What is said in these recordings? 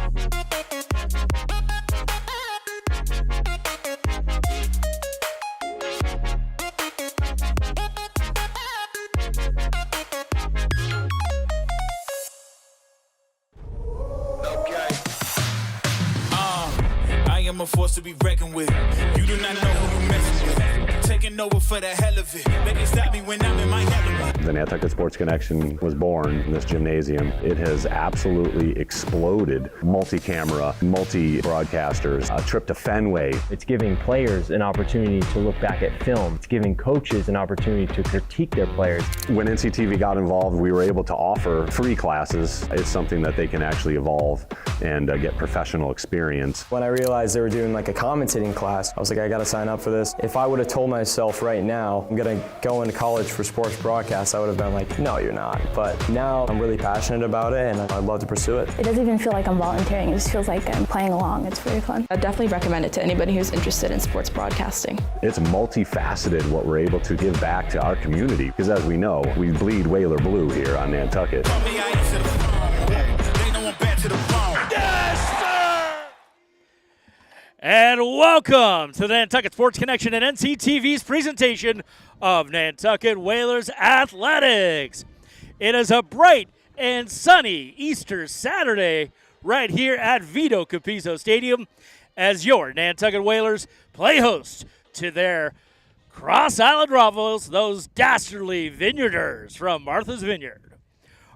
I am a force to be reckoned with. You do not know who you messing with. Taking over for the hell of it. They can stop me when I'm in my element. The Nantucket Sports Connection was born in this gymnasium. It has absolutely exploded. Multi-camera, multi-broadcasters, a trip to Fenway. It's giving players an opportunity to look back at film. It's giving coaches an opportunity to critique their players. When NCTV got involved, we were able to offer free classes. It's something that they can actually evolve and get professional experience. When I realized they were doing like a commentating class, I was like, I gotta sign up for this. If I would have told myself right now, I'm gonna go into college for sports broadcast, I would have been like, no, you're not. But now I'm really passionate about it and I'd love to pursue it. It doesn't even feel like I'm volunteering, it just feels like I'm playing along. It's very fun. I'd definitely recommend it to anybody who's interested in sports broadcasting. It's multifaceted what we're able to give back to our community, because as we know, we bleed Whaler blue here on Nantucket. And welcome to the Nantucket Sports Connection and NCTV's presentation of Nantucket Whalers Athletics. It is a bright and sunny Easter Saturday right here at Vito Capizzo Stadium as your Nantucket Whalers play host to their Cross Island rivals, those dastardly Vineyarders from Martha's Vineyard.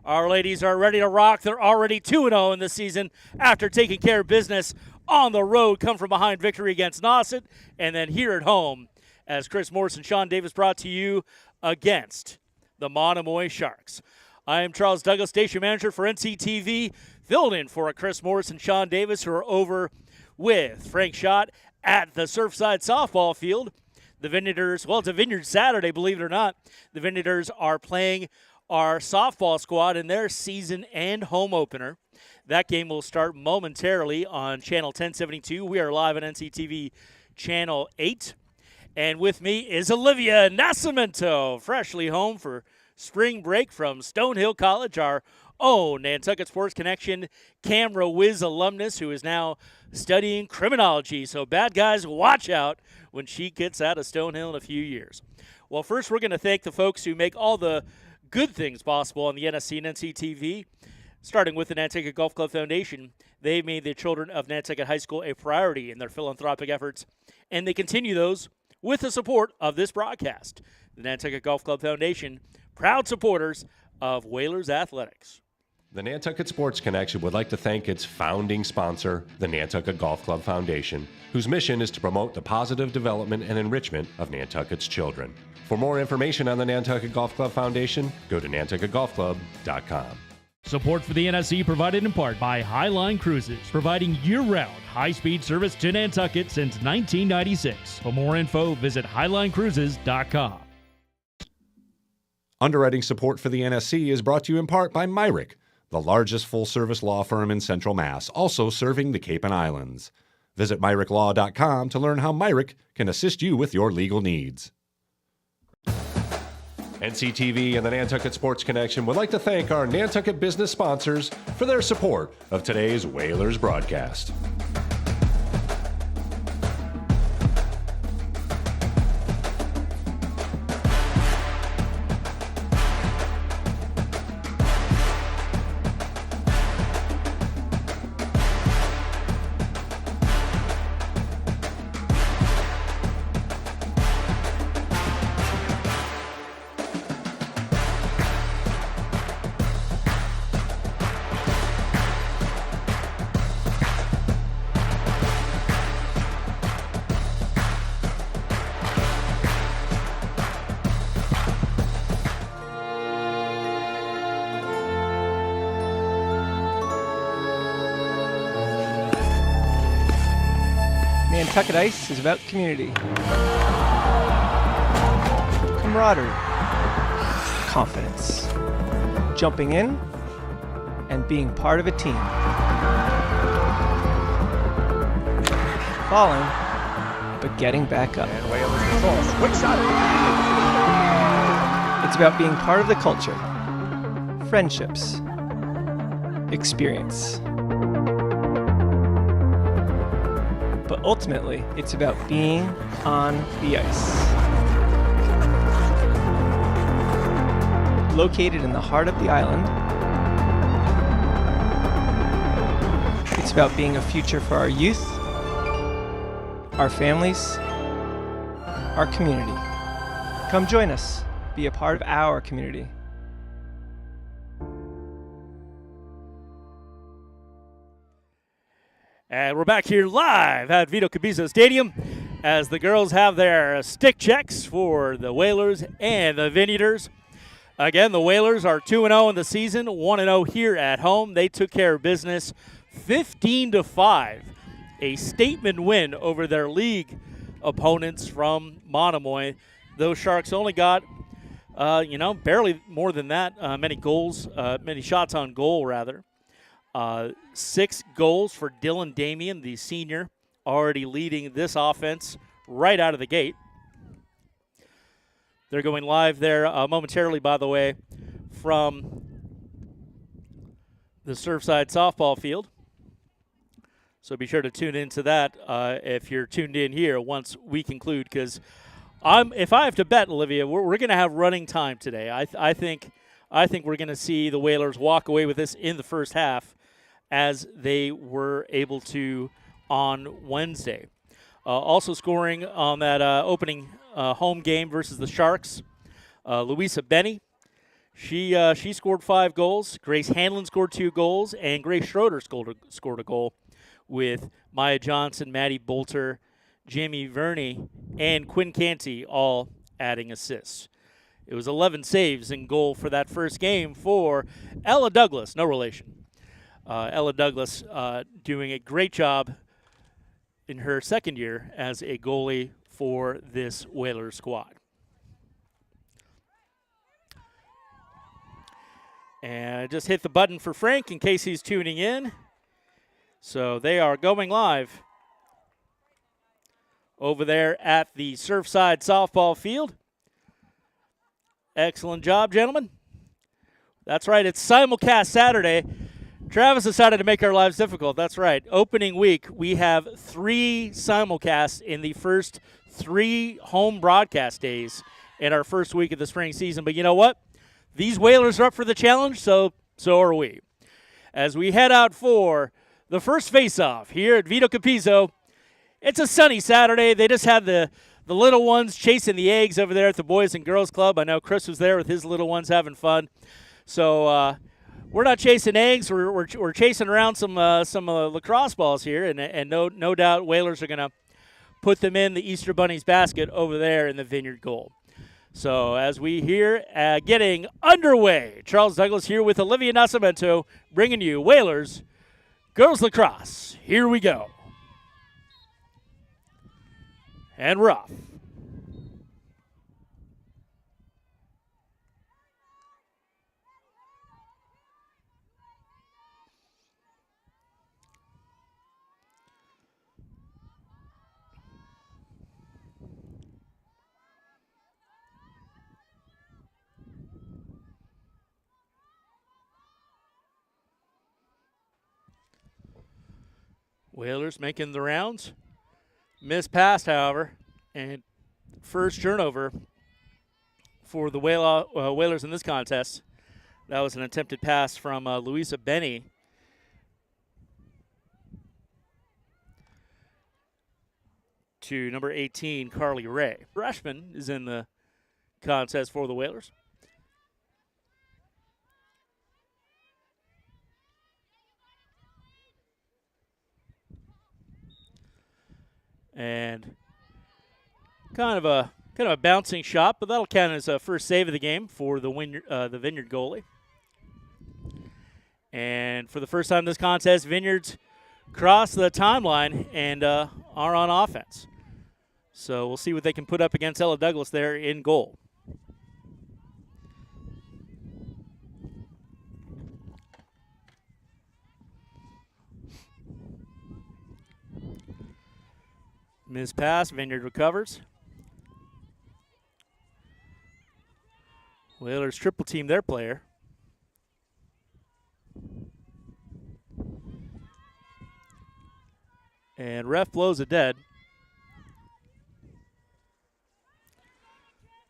Our ladies are ready to rock. They're already 2-0 in this season after taking care of business on the road, come from behind victory against Nauset, and then here at home as Chris Morris and Sean Davis brought to you against the Monomoy Sharks. I am Charles Douglas, station manager for NCTV, filled in for Chris Morris and Sean Davis, who are over with Frank Schott at the Surfside softball field. The Vineyarders, well, it's a Vineyard Saturday, believe it or not. The Vineyarders are playing our softball squad in their season and home opener. That game will start momentarily on Channel 1072. We are live on NCTV Channel 8. And with me is Olivia Nascimento, freshly home for spring break from Stonehill College, our own Nantucket Sports Connection camera whiz alumnus who is now studying criminology. So bad guys, watch out when she gets out of Stonehill in a few years. Well, first we're going to thank the folks who make all the good things possible on the NSC and NCTV. Starting with the Nantucket Golf Club Foundation, they made the children of Nantucket High School a priority in their philanthropic efforts, and they continue those with the support of this broadcast. The Nantucket Golf Club Foundation, proud supporters of Whalers Athletics. The Nantucket Sports Connection would like to thank its founding sponsor, the Nantucket Golf Club Foundation, whose mission is to promote the positive development and enrichment of Nantucket's children. For more information on the Nantucket Golf Club Foundation, go to nantucketgolfclub.com. Support for the NSC provided in part by Highline Cruises, providing year-round high-speed service to Nantucket since 1996. For more info, visit highlinecruises.com. Underwriting support for the NSC is brought to you in part by Myrick, the largest full-service law firm in Central Mass, also serving the Cape and Islands. Visit myricklaw.com to learn how Myrick can assist you with your legal needs. NCTV and the Nantucket Sports Connection would like to thank our Nantucket business sponsors for their support of today's Whalers broadcast. Nantucket Ice is about community, camaraderie, confidence, jumping in, and being part of a team. Falling, but getting back up. And way under control. Quick shot. It's about being part of the culture, friendships, experience. but ultimately, it's about being on the ice. Located in the heart of the island, it's about being a future for our youth, our families, our community. Come join us. Be a part of our community. And we're back here live at Vito Cabizzo Stadium as the girls have their stick checks for the Whalers and the Vineyarders. Again, the Whalers are 2-0 in the season, 1-0 here at home. They took care of business 15-5, a statement win over their league opponents from Monomoy. Those Sharks only got, barely more than that, many shots on goal, rather. 6 goals for Dylan Damian, the senior, already leading this offense right out of the gate. They're going live there momentarily, by the way, from the Surfside softball field. So be sure to tune into that if you're tuned in here once we conclude, because if I have to bet, Olivia, we're going to have running time today. I think we're going to see the Whalers walk away with this in the first half, as they were able to on Wednesday. Also scoring on that opening home game versus the Sharks, Louisa Benny. She scored 5 goals. Grace Hanlon scored 2 goals, and Grace Schroeder scored a goal, with Maya Johnson, Maddie Bolter, Jamie Verney, and Quinn Canty all adding assists. It was 11 saves in goal for that first game for Ella Douglas, no relation. Ella Douglas doing a great job in her second year as a goalie for this Whalers squad. And I just hit the button for Frank in case he's tuning in. So they are going live over there at the Surfside softball field. Excellent job, gentlemen. That's right, it's simulcast Saturday. Travis decided to make our lives difficult. That's right. Opening week, we have 3 simulcasts in the first 3 home broadcast days in our first week of the spring season. But you know what? These Whalers are up for the challenge, so are we. As we head out for the first face-off here at Vito Capizzo, it's a sunny Saturday. They just had the little ones chasing the eggs over there at the Boys and Girls Club. I know Chris was there with his little ones having fun. So, we're not chasing eggs. We're chasing around some lacrosse balls here, and no doubt Whalers are going to put them in the Easter Bunny's basket over there in the Vineyard goal. So as we hear getting underway, Charles Douglas here with Olivia Nascimento, bringing you Whalers Girls Lacrosse. Here we go. And we're off. Whalers making the rounds. Missed pass, however, and first turnover for the Whalers in this contest. That was an attempted pass from Louisa Benny. To number 18, Carly Ray. Freshman is in the contest for the Whalers. And kind of a bouncing shot, but that'll count as a first save of the game for the Vineyard goalie. And for the first time in this contest, Vineyards cross the timeline and are on offense. So we'll see what they can put up against Ella Douglas there in goal. Missed pass, Vineyard recovers. Whalers triple team their player. And ref blows it dead.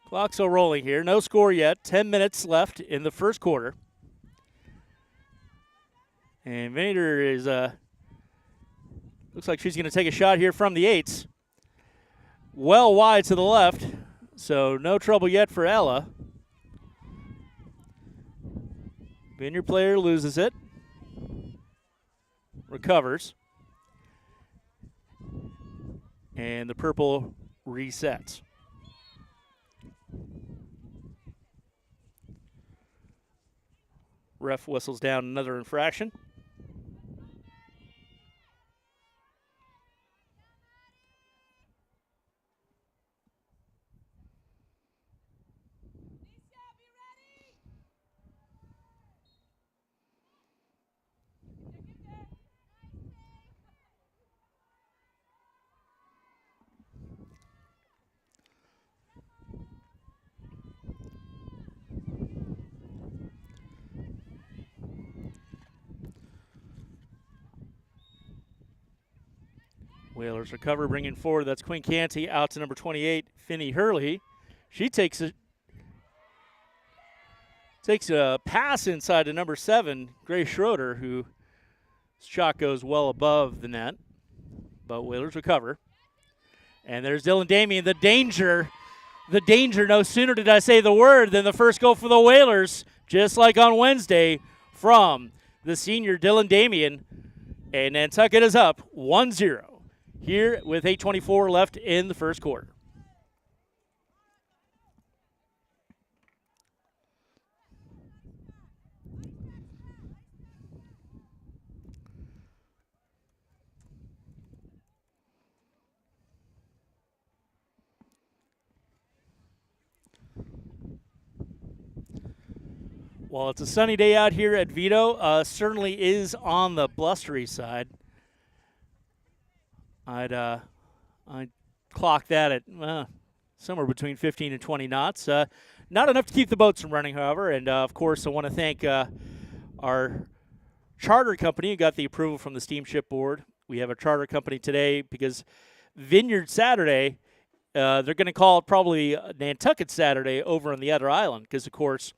Clock's still rolling here. No score yet. 10 minutes left in the first quarter. And Vineyard is, looks like she's going to take a shot here from the 8s. Well wide to the left, so no trouble yet for Ella. Vineyard player loses it. Recovers. And the purple resets. Ref whistles down another infraction. Whalers recover, bringing forward. That's Quinn Canty out to number 28, Finney Hurley. She takes a pass inside to number 7, Grace Schroeder, whose shot goes well above the net. But Whalers recover. And there's Dylan Damien. The danger. No sooner did I say the word than the first goal for the Whalers, just like on Wednesday, from the senior Dylan Damien. And Nantucket is up 1-0. Here with 8:24 left in the first quarter. While it's a sunny day out here at Vito, certainly is on the blustery side. I'd clock that at somewhere between 15 and 20 knots. Not enough to keep the boats from running, however. And, of course, I want to thank our charter company who got the approval from the Steamship Board. We have a charter company today because Vineyard Saturday, they're going to call it probably Nantucket Saturday over on the other island because, of course,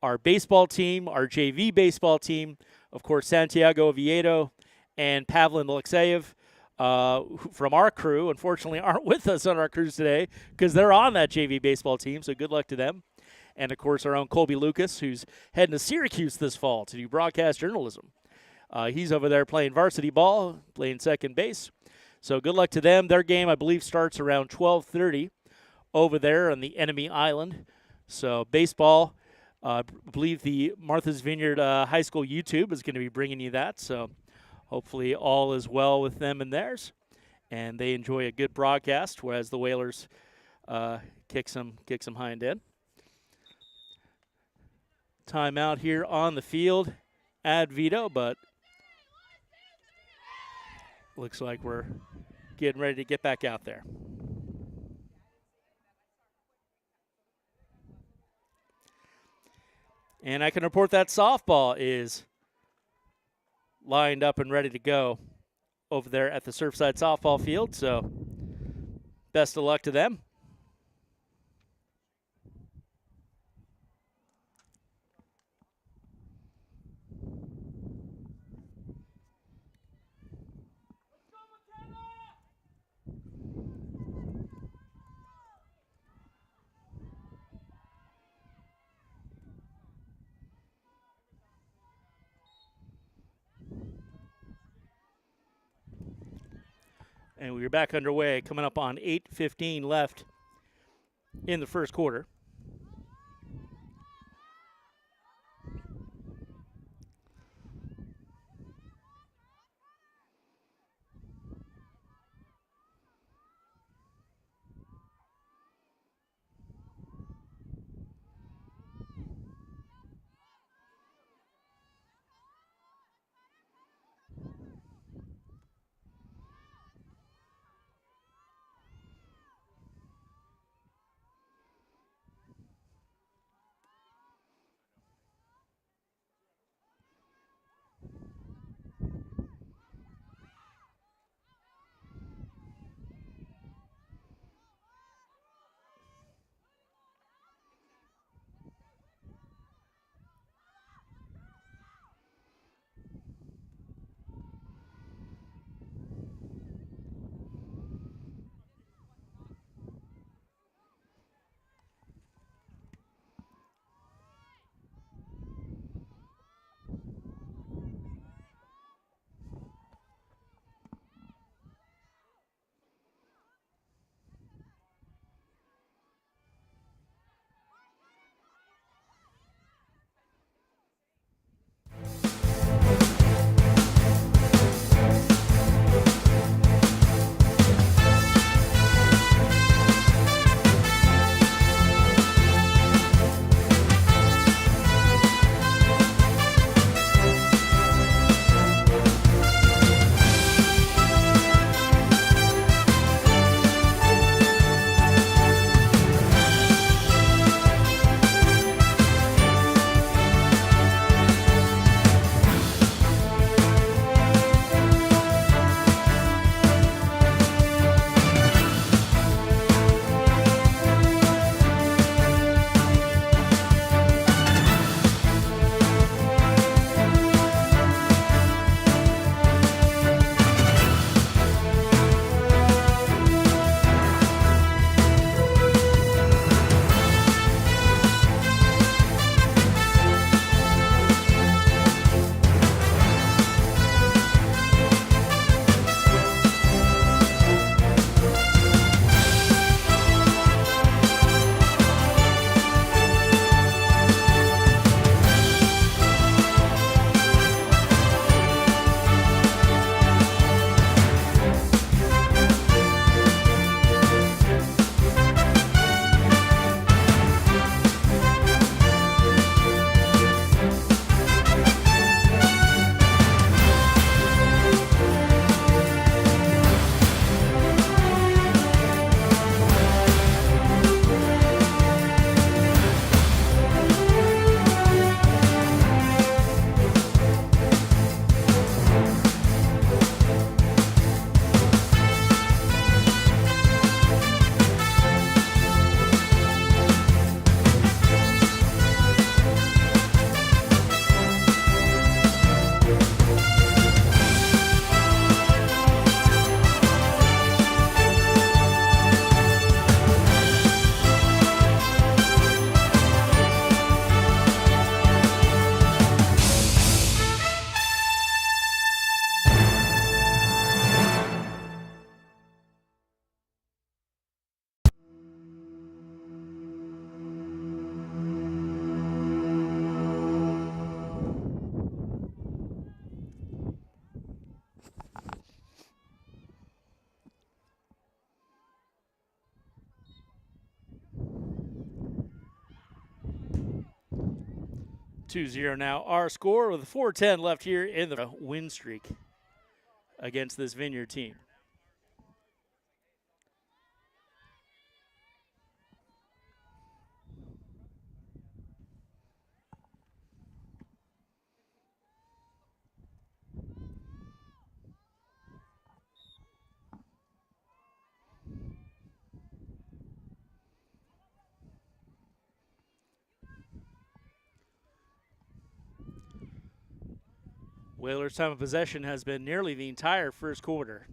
our baseball team, our JV baseball team, of course, Santiago Oviedo and Pavlin Alexeyev, from our crew, unfortunately, aren't with us on our cruise today because they're on that JV baseball team, so good luck to them. And, of course, our own Colby Lucas, who's heading to Syracuse this fall to do broadcast journalism. He's over there playing varsity ball, playing second base. So good luck to them. Their game, I believe, starts around 12:30 over there on the enemy island. So baseball, I believe the Martha's Vineyard High School YouTube is going to be bringing you that. So hopefully all is well with them and theirs, and they enjoy a good broadcast, whereas the Whalers kick some hind end. Timeout here on the field at Vito, but looks like we're getting ready to get back out there. And I can report that softball is lined up and ready to go over there at the Surfside softball field. So best of luck to them. And we're back underway, coming up on 8:15 left in the first quarter. 2-0 now. Our score with 4:10 left here in the win streak against this Vineyard team. Whalers' time of possession has been nearly the entire first quarter.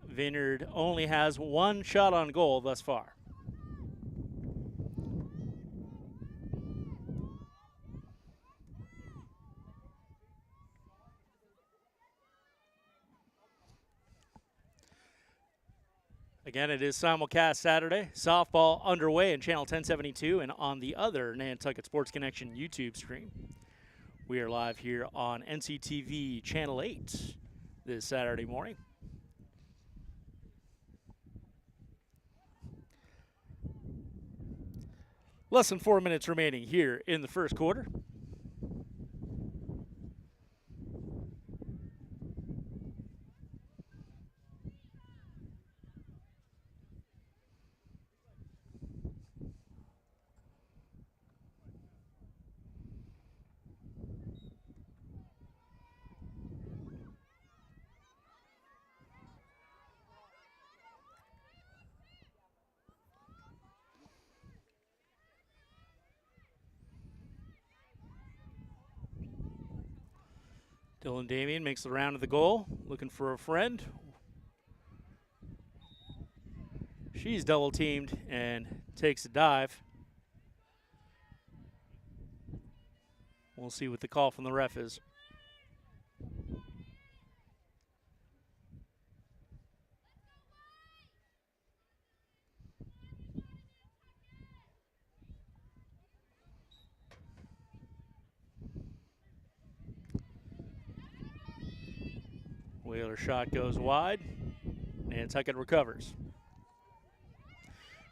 Vineyard only has one shot on goal thus far. Again, it is simulcast Saturday. Softball underway in Channel 1072 and on the other Nantucket Sports Connection YouTube stream. We are live here on NCTV Channel 8 this Saturday morning. Less than 4 minutes remaining here in the first quarter. Dylan Damian makes the round of the goal, looking for a friend. She's double teamed and takes a dive. We'll see what the call from the ref is. Whaler shot goes wide. Nantucket recovers.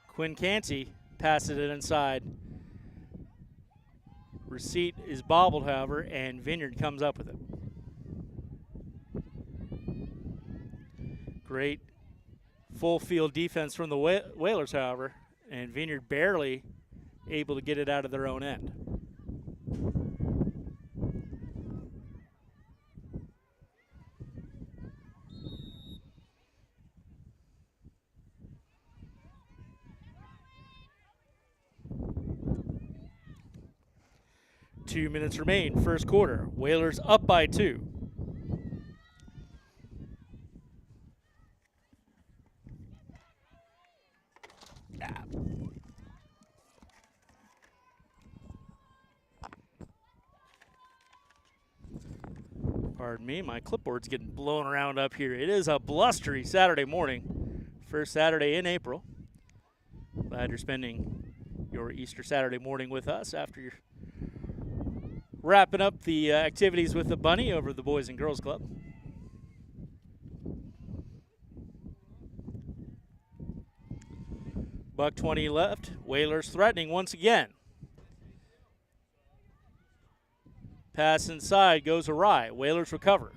Quinn Canty passes it inside. Receipt is bobbled, however, and Vineyard comes up with it. Great full field defense from the Whalers, however, and Vineyard barely able to get it out of their own end. Two minutes remain, first quarter. Whalers up by 2. Pardon me, my clipboard's getting blown around up here. It is a blustery Saturday morning, first Saturday in April. Glad you're spending your Easter Saturday morning with us after your wrapping up the activities with the Bunny over at the Boys and Girls Club. $1:20 left. Whalers threatening once again. Pass inside goes awry. Whalers recover.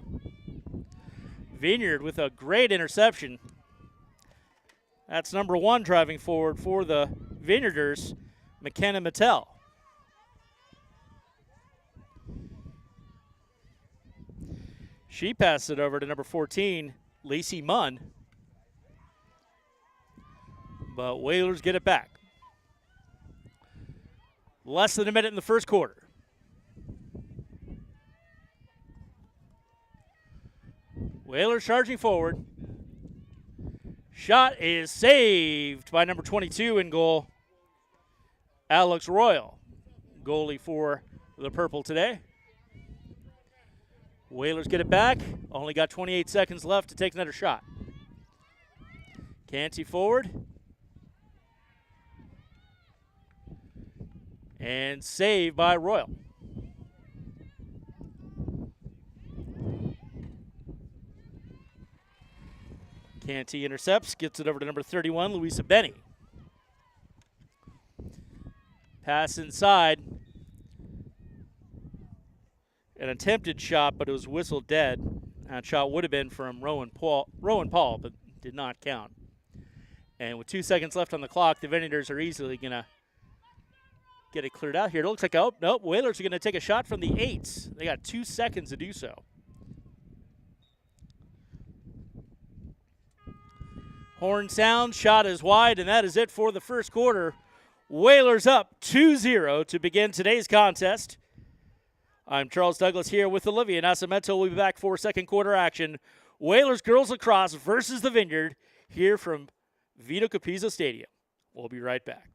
Vineyard with a great interception. That's number 1 driving forward for the Vineyarders, McKenna Mattel. She passed it over to number 14, Lacey Munn. But Whalers get it back. Less than a minute in the first quarter. Whalers charging forward. Shot is saved by number 22 in goal, Alex Royal, goalie for the Purple today. Whalers get it back. Only got 28 seconds left to take another shot. Canty forward. And saved by Royal. Canty intercepts, gets it over to number 31, Louisa Benny. Pass inside. attempted shot, but it was whistled dead. That shot would have been from Rowan Paul, but did not count. And with 2 seconds left on the clock, the Vineyarders are easily going to get it cleared out here. It looks like, oh, nope, Whalers are going to take a shot from the 8s. They got 2 seconds to do so. Horn sounds, shot is wide, and that is it for the first quarter. Whalers up 2-0 to begin today's contest. I'm Charles Douglas here with Olivia Nascimento. We'll be back for second quarter action. Whalers Girls Lacrosse versus the Vineyard here from Vito Capizzo Stadium. We'll be right back.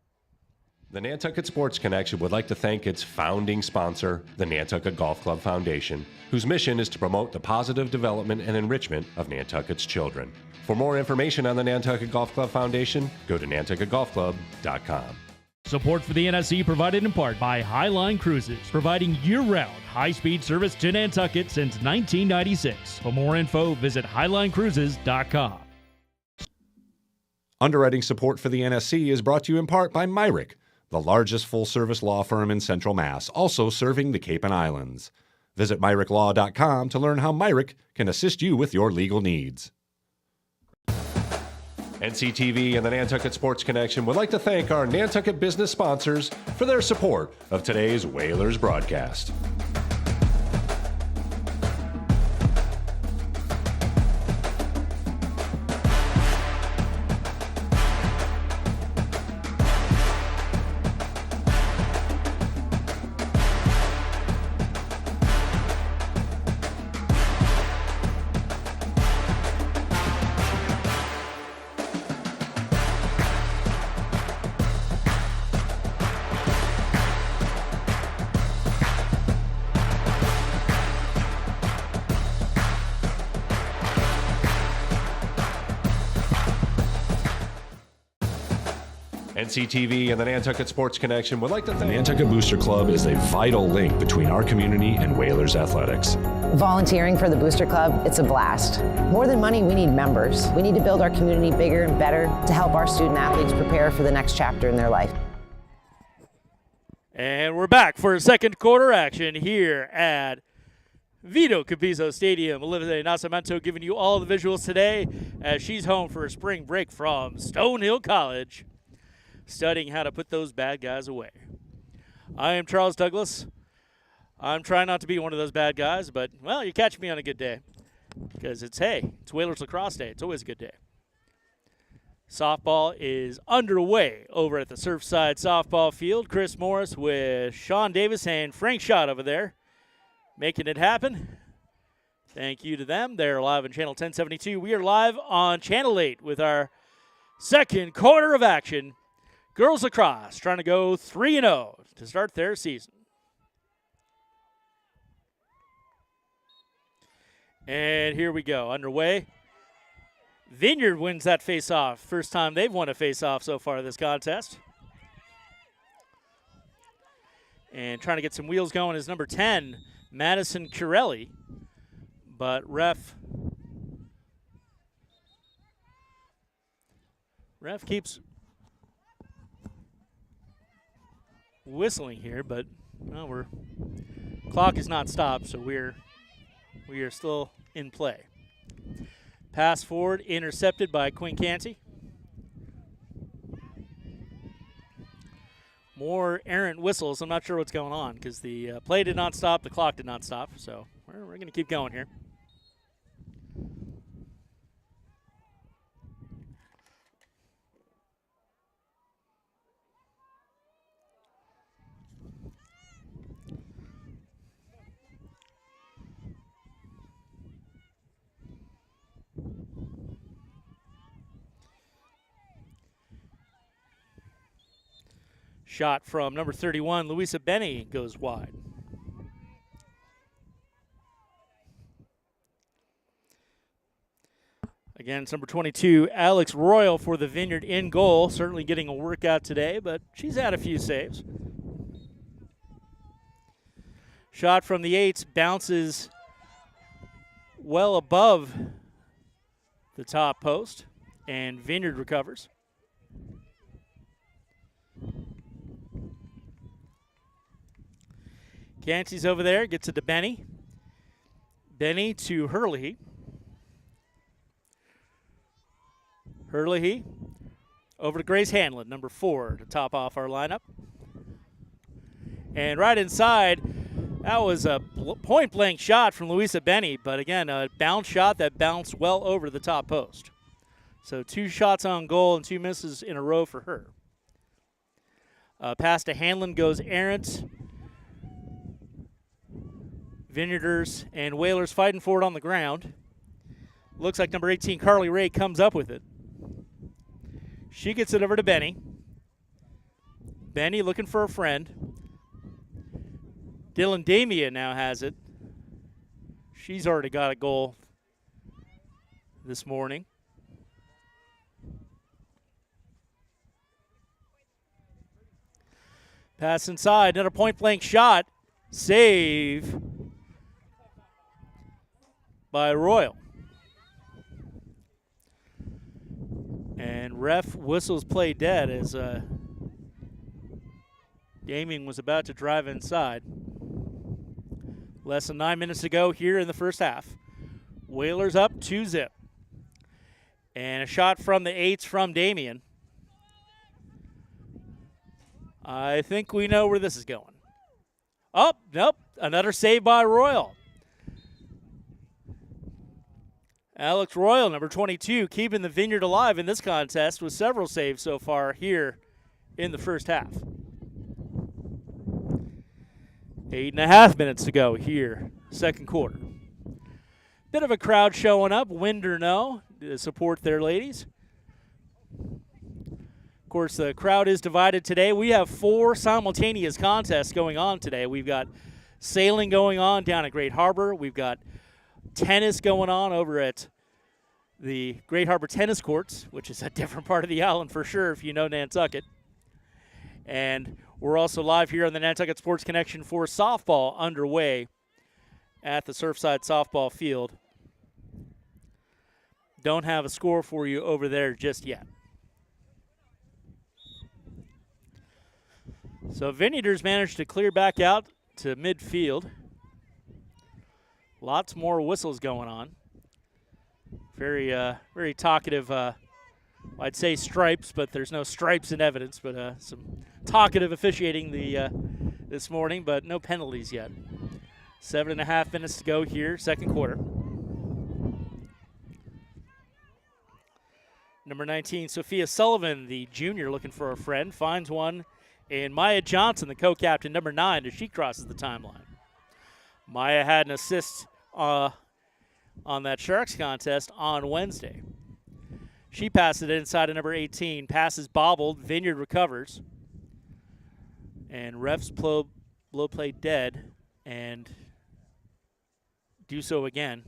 The Nantucket Sports Connection would like to thank its founding sponsor, the Nantucket Golf Club Foundation, whose mission is to promote the positive development and enrichment of Nantucket's children. For more information on the Nantucket Golf Club Foundation, go to nantucketgolfclub.com. Support for the NSC provided in part by Highline Cruises, providing year-round high-speed service to Nantucket since 1996. For more info, visit highlinecruises.com. Underwriting support for the NSC is brought to you in part by MIAA, the largest full-service law firm in Central Mass, also serving the Cape and Islands. Visit MIAALaw.com to learn how MIAA can assist you with your legal needs. NCTV and the Nantucket Sports Connection would like to thank our Nantucket business sponsors for their support of today's Whalers broadcast. NCTV and the Nantucket Sports Connection would like to thank... The Nantucket Booster Club is a vital link between our community and Whalers athletics. Volunteering for the Booster Club, it's a blast. More than money, we need members. We need to build our community bigger and better to help our student athletes prepare for the next chapter in their life. And we're back for second quarter action here at Vito Capizzo Stadium. Olivia Nascimento giving you all the visuals today as she's home for a spring break from Stonehill College, studying how to put those bad guys away. I am Charles Douglas. I'm trying not to be one of those bad guys, but, well, you catch me on a good day because it's Whalers Lacrosse Day. It's always a good day. Softball is underway over at the Surfside softball field. Chris Morris with Sean Davis and Frank Schott over there making it happen. Thank you to them. They're live on Channel 1072. We are live on Channel 8 with our second quarter of action. Girls Lacrosse trying to go 3-0 to start their season. And here we go, underway. Vineyard wins that face-off. First time they've won a face-off so far this contest. And trying to get some wheels going is number 10, Madison Curelli. But ref keeps whistling here, but well, clock is not stopped, so we are still in play. Pass forward, intercepted by Quinn Canty. More errant whistles. I'm not sure what's going on because the play did not stop, the clock did not stop, so we're going to keep going here. Shot from number 31, Louisa Benny, goes wide. Again, it's number 22, Alex Royal for the Vineyard in goal. Certainly getting a workout today, but she's had a few saves. Shot from the 8s bounces well above the top post, and Vineyard recovers. Canty's over there, gets it to Benny. Benny to Hurley. Hurley over to Grace Hanlon, number 4, to top off our lineup. And right inside, that was a point-blank shot from Louisa Benny, but again, a bounce shot that bounced well over the top post. So 2 shots on goal and 2 misses in a row for her. Pass to Hanlon goes errant. Vineyarders and Whalers fighting for it on the ground. Looks like number 18, Carly Ray, comes up with it. She gets it over to Benny. Benny looking for a friend. Dylan Damia now has it. She's already got a goal this morning. Pass inside, another point-blank shot. Save by Royal. And ref whistles play dead as Damien was about to drive inside. Less than 9 minutes to go here in the first half. Whalers up 2-0. And a shot from the 8s from Damien. I think we know where this is going. Oh, nope, another save by Royal. Alex Royal, number 22, keeping the Vineyard alive in this contest with several saves so far here in the first half. 8.5 minutes to go here, second quarter. Bit of a crowd showing up, wind or no, to support their ladies. Of course, the crowd is divided today. We have 4 simultaneous contests going on today. We've got sailing going on down at Great Harbor. We've got tennis going on over at the Great Harbor Tennis Courts, which is a different part of the island for sure if you know Nantucket. And we're also live here on the Nantucket Sports Connection for softball underway at the Surfside softball field. Don't have a score for you over there just yet. So Vineyarders managed to clear back out to midfield. Lots more whistles going on. Very talkative, I'd say stripes, but there's no stripes in evidence, but some talkative officiating this morning, but no penalties yet. 7.5 minutes to go here, second quarter. Number 19, Sophia Sullivan, the junior, looking for a friend, finds one in Maya Johnson, the co-captain, number 9, as she crosses the timeline. Maya had an assist on that Sharks contest on Wednesday. She passes it inside of number 18. Passes bobbled. Vineyard recovers. And refs blow play dead and do so again,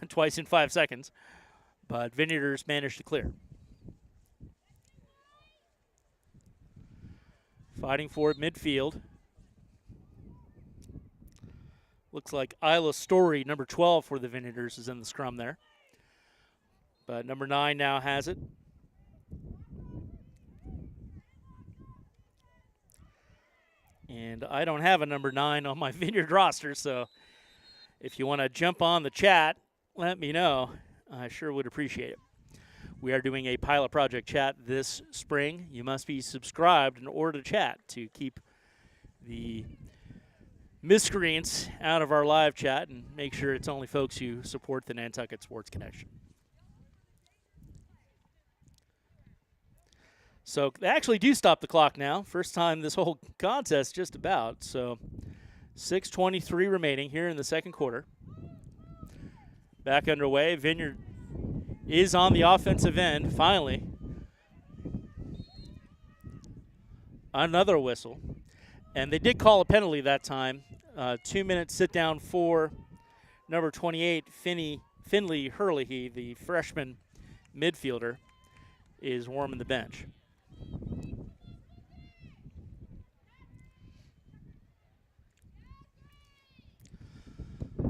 twice in 5 seconds. But Vineyarders managed to clear. Fighting for it midfield. Looks like Isla Story, number 12 for the Vineyarders, is in the scrum there. But number 9 now has it. And I don't have a number 9 on my Vineyard roster, so if you want to jump on the chat, let me know. I sure would appreciate it. We are doing a pilot project chat this spring. You must be subscribed in order to chat to keep the miscreants out of our live chat and make sure it's only folks who support the Nantucket Sports Connection. So they actually do stop the clock now. First time this whole contest just about. So 6:23 remaining here in the second quarter. Back underway. Vineyard is on the offensive end, finally. Another whistle. And they did call a penalty that time. 2-minute sit down for number 28, Finley Hurley, the freshman midfielder, is warming the bench.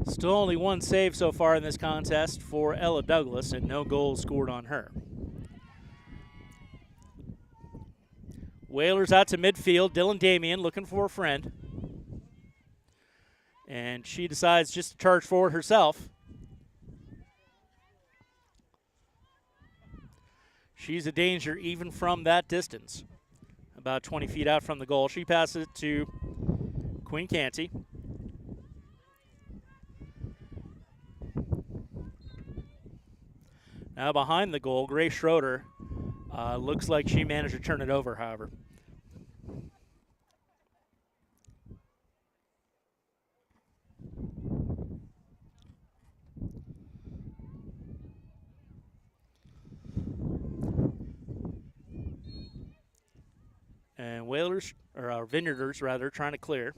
Still only one save so far in this contest for Ella Douglas, and no goals scored on her. Whalers out to midfield. Dylan Damien looking for a friend. And she decides just to charge forward herself. She's a danger even from that distance. About 20 feet out from the goal. She passes it to Queen Canty. Now behind the goal, Grace Schroeder looks like she managed to turn it over, however. And Whalers, or our Vineyarders rather, trying to clear.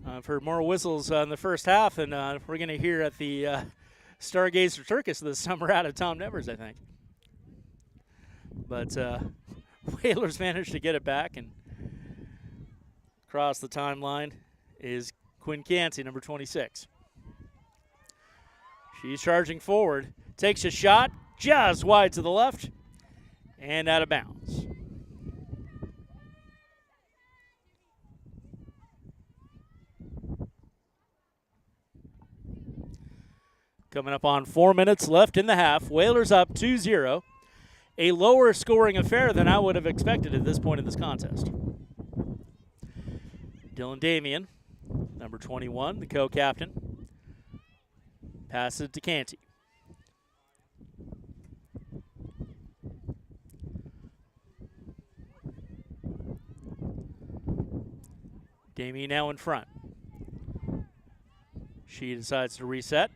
I've heard more whistles in the first half than we're going to hear at the Stargazer Circus this summer out of Tom Nevers, I think. But Whalers managed to get it back, and across the timeline is Quinn Canty, number 26. She's charging forward, takes a shot just wide to the left, and out of bounds. Coming up on 4 minutes left in the half. Whalers up 2-0. A lower scoring affair than I would have expected at this point in this contest. Dylan Damian, number 21, the co-captain, passes it to Canty. Damian now in front. She decides to reset.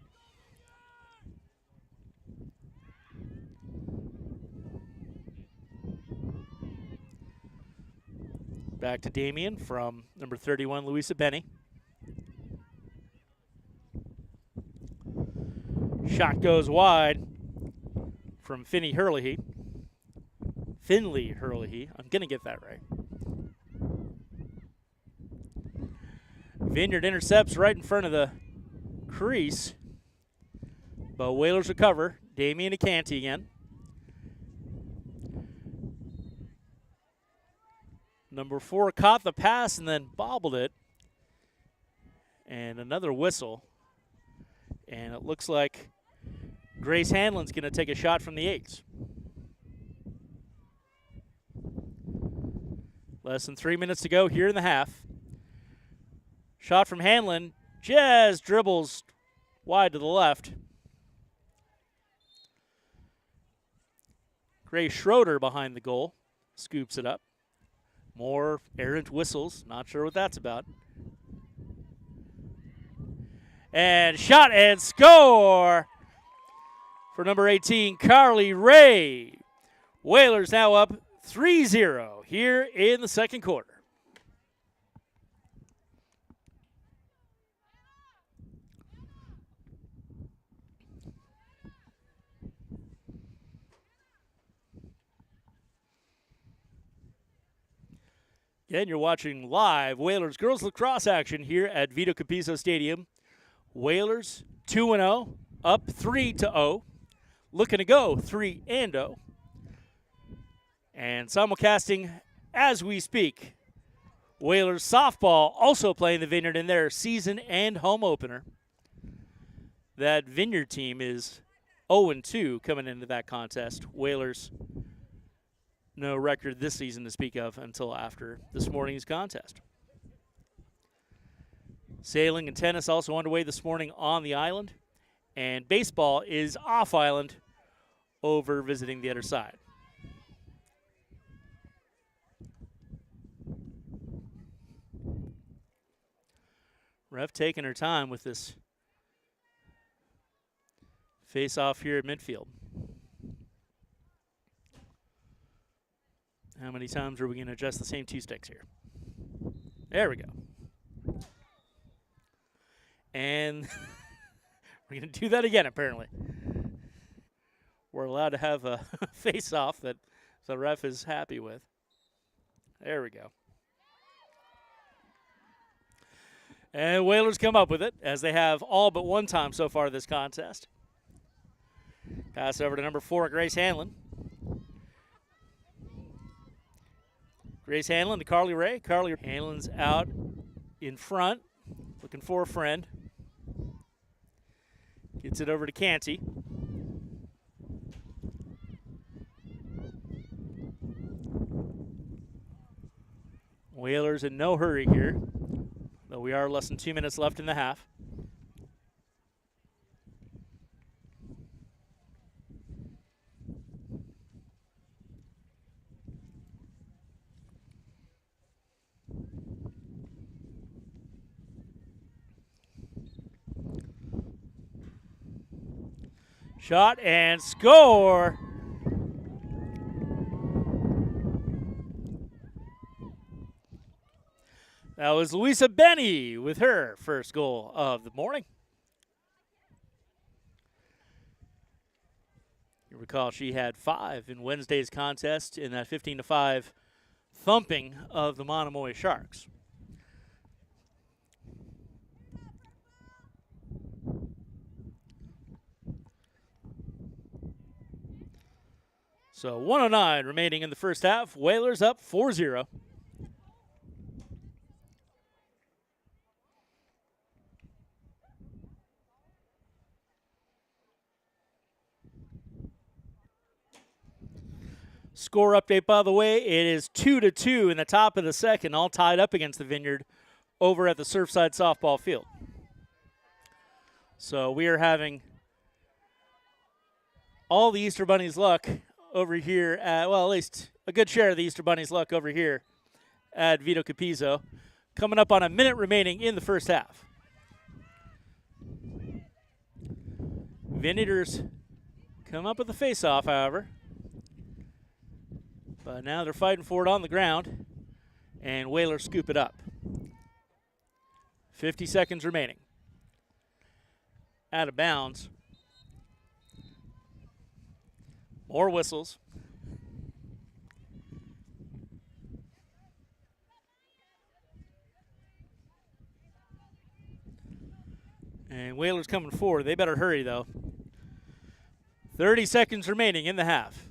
Back to Damian from number 31, Louisa Benny. Shot goes wide from Finley Herlihy. I'm going to get that right. Vineyard intercepts right in front of the crease. But Whalers recover. Damian to Canty again. Number 4 caught the pass and then bobbled it. And another whistle. And it looks like Grace Hanlon's going to take a shot from the 8s. Less than 3 minutes to go here in the half. Shot from Hanlon. Just dribbles wide to the left. Grace Schroeder behind the goal. Scoops it up. More errant whistles. Not sure what that's about. And shot and score for number 18, Carly Ray. Whalers now up 3-0 here in the second quarter. Again, you're watching live Whalers Girls Lacrosse action here at Vito Capizzo Stadium. Whalers 2-0, up 3-0, looking to go 3-0. And simulcasting as we speak, Whalers softball also playing the Vineyard in their season and home opener. That Vineyard team is 0-2 coming into that contest. Whalers no record this season to speak of until after this morning's contest. Sailing and tennis also underway this morning on the island. And baseball is off island over visiting the other side. Ref taking her time with this face-off here at midfield. How many times are we going to adjust the same two sticks here? There we go. And we're going to do that again, apparently. We're allowed to have a face-off that the ref is happy with. There we go. And Whalers come up with it, as they have all but one time so far this contest. Pass over to number 4, Grace Hanlon. Grace Hanlon to Carly Ray. Carly Hanlon's out in front, looking for a friend. Gets it over to Canty. Whalers in no hurry here, though we are less than 2 minutes left in the half. Shot and score. That was Louisa Benny with her first goal of the morning. You recall she had 5 in Wednesday's contest in that 15-5 thumping of the Monomoy Sharks. So 1:09 remaining in the first half. Whalers up 4-0. Score update, by the way, it is 2-2 in the top of the second, all tied up against the Vineyard over at the Surfside softball field. So we are having all the Easter Bunny's luck over here at, well, at least a good share of the Easter Bunny's luck over here at Vito Capizzo. Coming up on a minute remaining in the first half. Vineyarders come up with a face-off, however. But now they're fighting for it on the ground, and Whalers scoop it up. 50 seconds remaining. Out of bounds. More whistles. And Whalers coming forward. They better hurry, though. 30 seconds remaining in the half.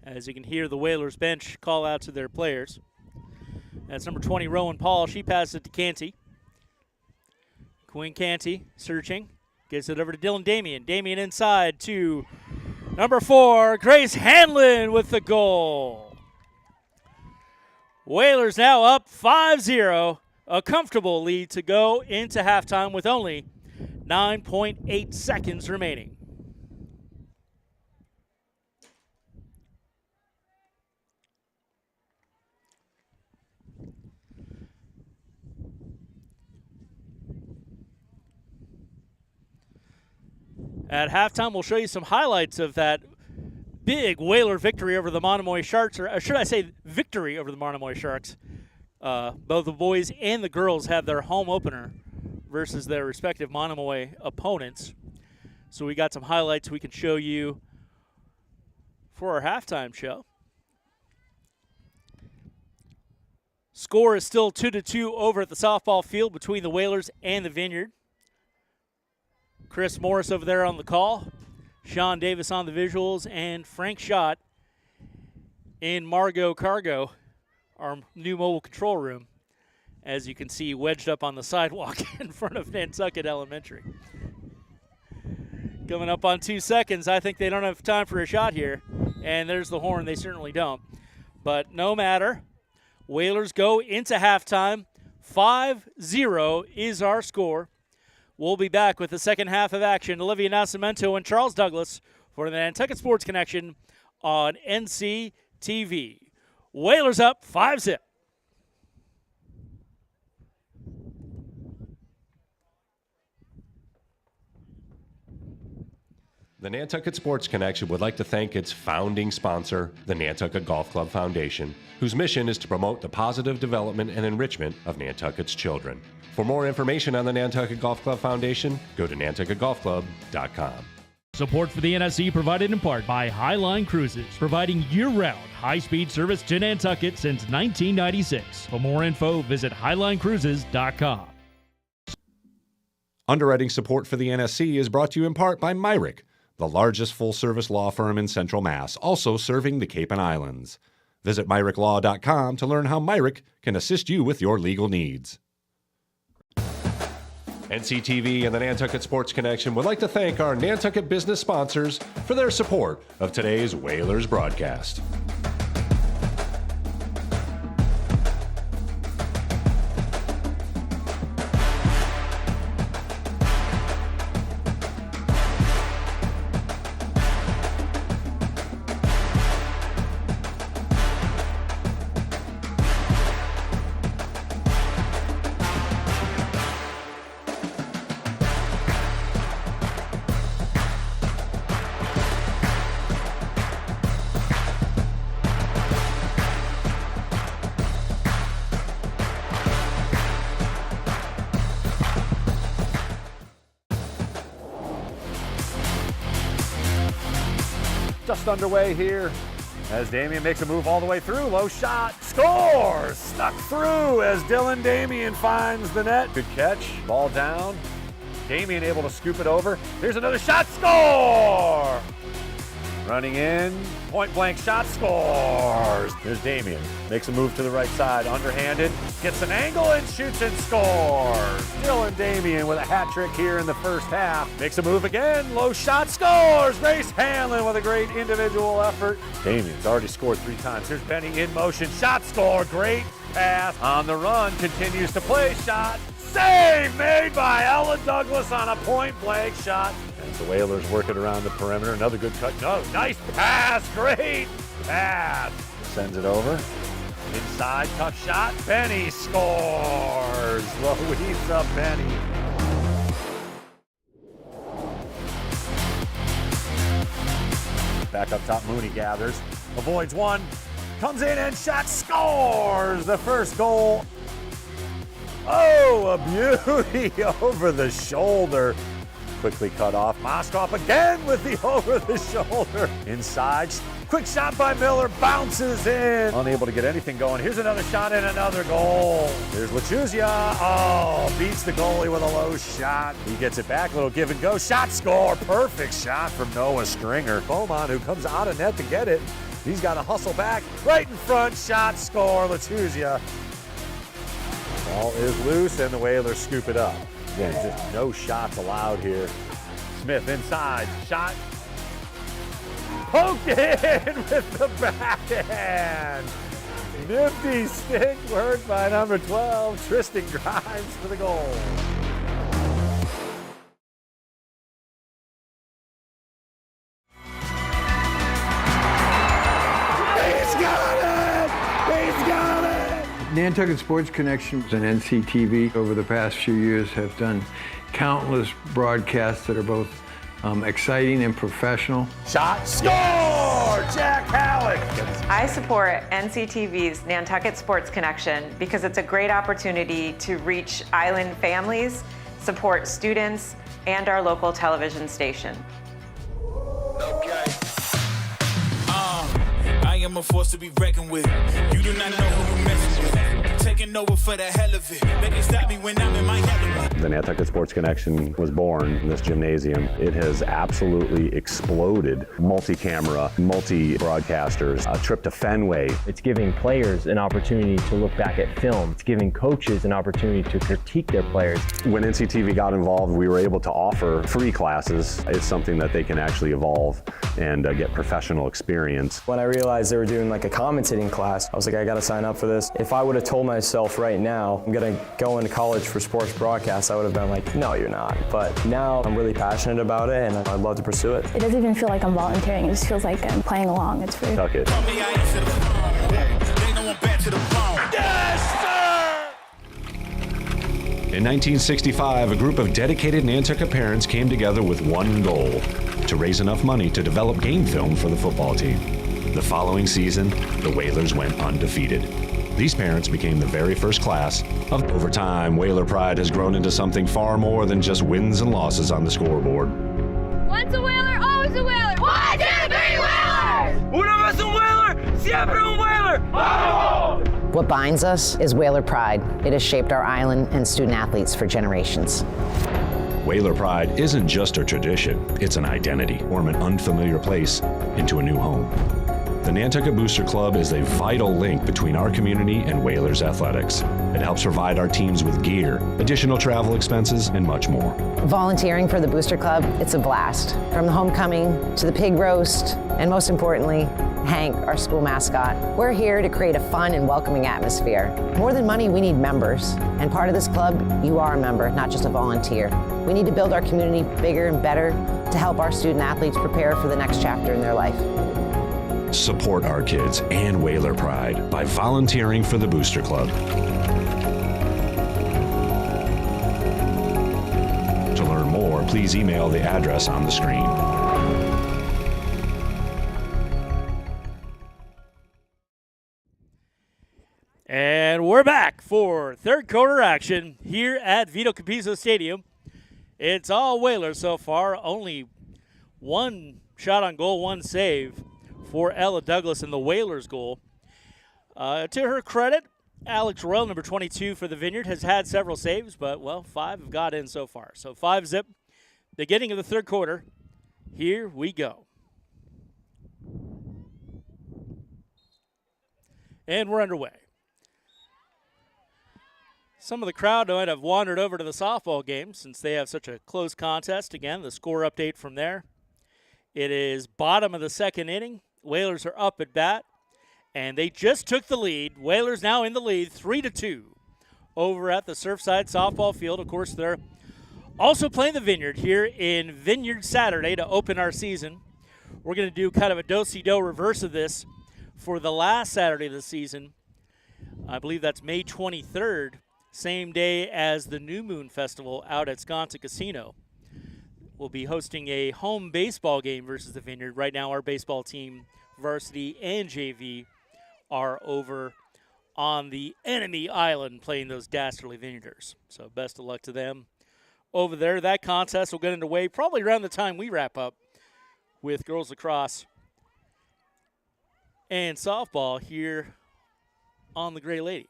As you can hear the Whalers bench call out to their players. That's number 20, Rowan Paul. She passes it to Canty. Queen Canty searching. Gets it over to Dylan Damian. Damian inside to number 4, Grace Hanlon with the goal. Whalers now up 5-0. A comfortable lead to go into halftime with only 9.8 seconds remaining. At halftime, we'll show you some highlights of that big Whaler victory over the Monomoy Sharks, or should I say victory over the Monomoy Sharks. Both the boys and the girls had their home opener versus their respective Monomoy opponents. So we got some highlights we can show you for our halftime show. Score is still 2-2 over at the softball field between the Whalers and the Vineyard. Chris Morris over there on the call, Sean Davis on the visuals, and Frank Schott in Margot Cargo, our new mobile control room, as you can see wedged up on the sidewalk in front of Nantucket Elementary. Coming up on 2 seconds, I think they don't have time for a shot here, and there's the horn. They certainly don't. But no matter, Whalers go into halftime. 5-0 is our score. We'll be back with the second half of action. Olivia Nascimento and Charles Douglas for the Nantucket Sports Connection on NCTV. Whalers up 5-0. The Nantucket Sports Connection would like to thank its founding sponsor, the Nantucket Golf Club Foundation, whose mission is to promote the positive development and enrichment of Nantucket's children. For more information on the Nantucket Golf Club Foundation, go to nantucketgolfclub.com. Support for the NSC provided in part by Highline Cruises, providing year-round high-speed service to Nantucket since 1996. For more info, visit highlinecruises.com. Underwriting support for the NSC is brought to you in part by MIAA, the largest full-service law firm in Central Mass, also serving the Cape and Islands. Visit MIAALaw.com to learn how MIAA can assist you with your legal needs. NCTV and the Nantucket Sports Connection would like to thank our Nantucket business sponsors for their support of today's Whalers broadcast. Just underway here as Damian makes a move all the way through. Low shot, scores! Stuck through as Dylan Damian finds the net. Good catch, ball down. Damian able to scoop it over. Here's another shot, score! Running in, point blank shot, scores! There's Damian, makes a move to the right side, underhanded, gets an angle and shoots and scores! Dylan Damian with a hat trick here in the first half. Makes a move again, low shot, scores! Grace Hanlon with a great individual effort. Damian's already scored 3 times. Here's Benny in motion, shot, score, great pass. On the run, continues to play, shot, save made by Ella Douglas on a point blank shot. As the Whalers work it around the perimeter, another good cut. No, nice pass, great pass. Sends it over. Inside, tough shot. Benny scores. Louisa Benny. Back up top, Mooney gathers, avoids one, comes in and shot, scores the first goal. Oh, a beauty over the shoulder. Quickly cut off. Moskoff again with the over the shoulder. Inside, quick shot by Miller, bounces in. Unable to get anything going. Here's another shot and another goal. There's Lachuzia. Oh, beats the goalie with a low shot. He gets it back, little give and go. Shot, score. Perfect shot from Noah Stringer. Beaumont, who comes out of net to get it. He's got to hustle back. Right in front, shot, score. Lachuzia. Ball is loose and the Whalers scoop it up. Again, just no shots allowed here. Smith inside, shot. Poked in with the backhand. Nifty stick work by number 12, Tristan Grimes for the goal. He's got it! He's got it! Nantucket Sports Connection and NCTV over the past few years have done countless broadcasts that are both exciting and professional. Shot, score! Jack Halleck! I support NCTV's Nantucket Sports Connection because it's a great opportunity to reach island families, support students, and our local television station. Okay. I am a force to be reckoned with. You do not know who you messing with. Taking over for the hell of it. They can stop me when I'm in my element. The Nantucket Sports Connection was born in this gymnasium. It has absolutely exploded. Multi-camera, multi-broadcasters, a trip to Fenway. It's giving players an opportunity to look back at film. It's giving coaches an opportunity to critique their players. When NCTV got involved, we were able to offer free classes. It's something that they can actually evolve and get professional experience. When I realized they were doing like a commentating class, I was like, I gotta sign up for this. If I would have told myself right now, I'm gonna go into college for sports broadcast, I would have been like, no, you're not. But now I'm really passionate about it and I'd love to pursue it. It doesn't even feel like I'm volunteering. It just feels like I'm playing along. It's very... Nantucket. In 1965, a group of dedicated Nantucket parents came together with one goal: to raise enough money to develop game film for the football team. The following season, the Whalers went undefeated. These parents became the very first class of... Over time, Whaler pride has grown into something far more than just wins and losses on the scoreboard. Once a Whaler, always a Whaler. 1, 2, 3 Whalers! Una vez un Whaler, siempre un Whaler. Vamos! What binds us is Whaler pride. It has shaped our island and student athletes for generations. Whaler pride isn't just a tradition, it's an identity, from an unfamiliar place into a new home. The Nantucket Booster Club is a vital link between our community and Whalers athletics. It helps provide our teams with gear, additional travel expenses, and much more. Volunteering for the Booster Club, it's a blast. From the homecoming to the pig roast, and most importantly, Hank, our school mascot. We're here to create a fun and welcoming atmosphere. More than money, we need members. And part of this club, you are a member, not just a volunteer. We need to build our community bigger and better to help our student athletes prepare for the next chapter in their life. Support our kids and Whaler pride by volunteering for the Booster Club. To learn more, please email the address on the screen. And we're back for third quarter action here at Vito Capizzo Stadium. It's all Whalers so far. Only one shot on goal, one save for Ella Douglas in the Whalers goal. To her credit, Alex Royal, number 22 for the Vineyard, has had several saves, but, well, 5 have got in so far. So 5-zip. Beginning of the third quarter. Here we go. And we're underway. Some of the crowd might have wandered over to the softball game since they have such a close contest. Again, the score update from there. It is bottom of the second inning. Whalers are up at bat, and they just took the lead. Whalers now in the lead, 3-2 over at the Surfside softball field. Of course, they're also playing the Vineyard here in Vineyard Saturday to open our season. We're going to do kind of a do-si-do reverse of this for the last Saturday of the season. I believe that's May 23rd, same day as the New Moon Festival out at Sconset Casino. We'll be hosting a home baseball game versus the Vineyard. Right now, our baseball team, varsity and JV, are over on the enemy island playing those dastardly Vineyarders. So best of luck to them over there. That contest will get underway probably around the time we wrap up with girls lacrosse and softball here on the Gray Lady.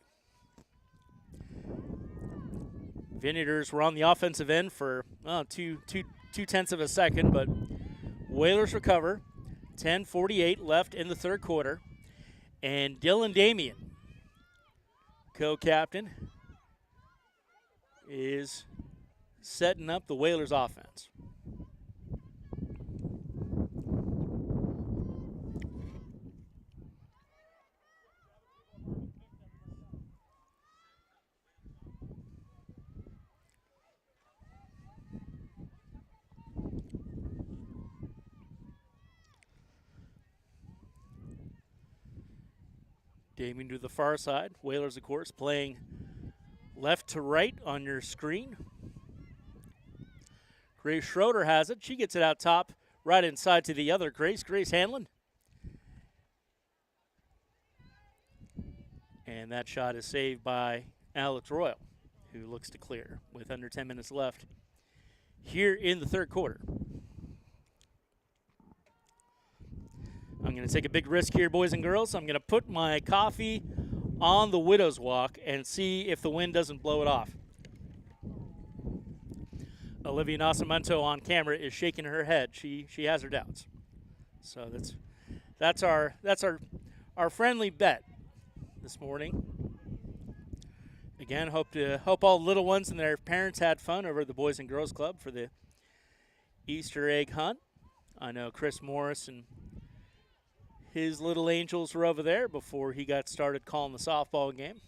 Vineyarders were on the offensive end for two-tenths of a second, but Whalers recover. 10:48 left in the third quarter. And Dylan Damien, co-captain, is setting up the Whalers offense. Damien to the far side. Whalers, of course, playing left to right on your screen. Grace Schroeder has it. She gets it out top, right inside to the other Grace. Grace Hanlon. And that shot is saved by Alex Royal, who looks to clear with under 10 minutes left here in the third quarter. I'm going to take a big risk here, boys and girls. I'm going to put my coffee on the Widow's Walk and see if the wind doesn't blow it off. Olivia Nascimento on camera is shaking her head. She has her doubts. So that's our friendly bet this morning. Again, hope all the little ones and their parents had fun over at the Boys and Girls Club for the Easter egg hunt. I know Chris Morris and his little angels were over there before he got started calling the softball game.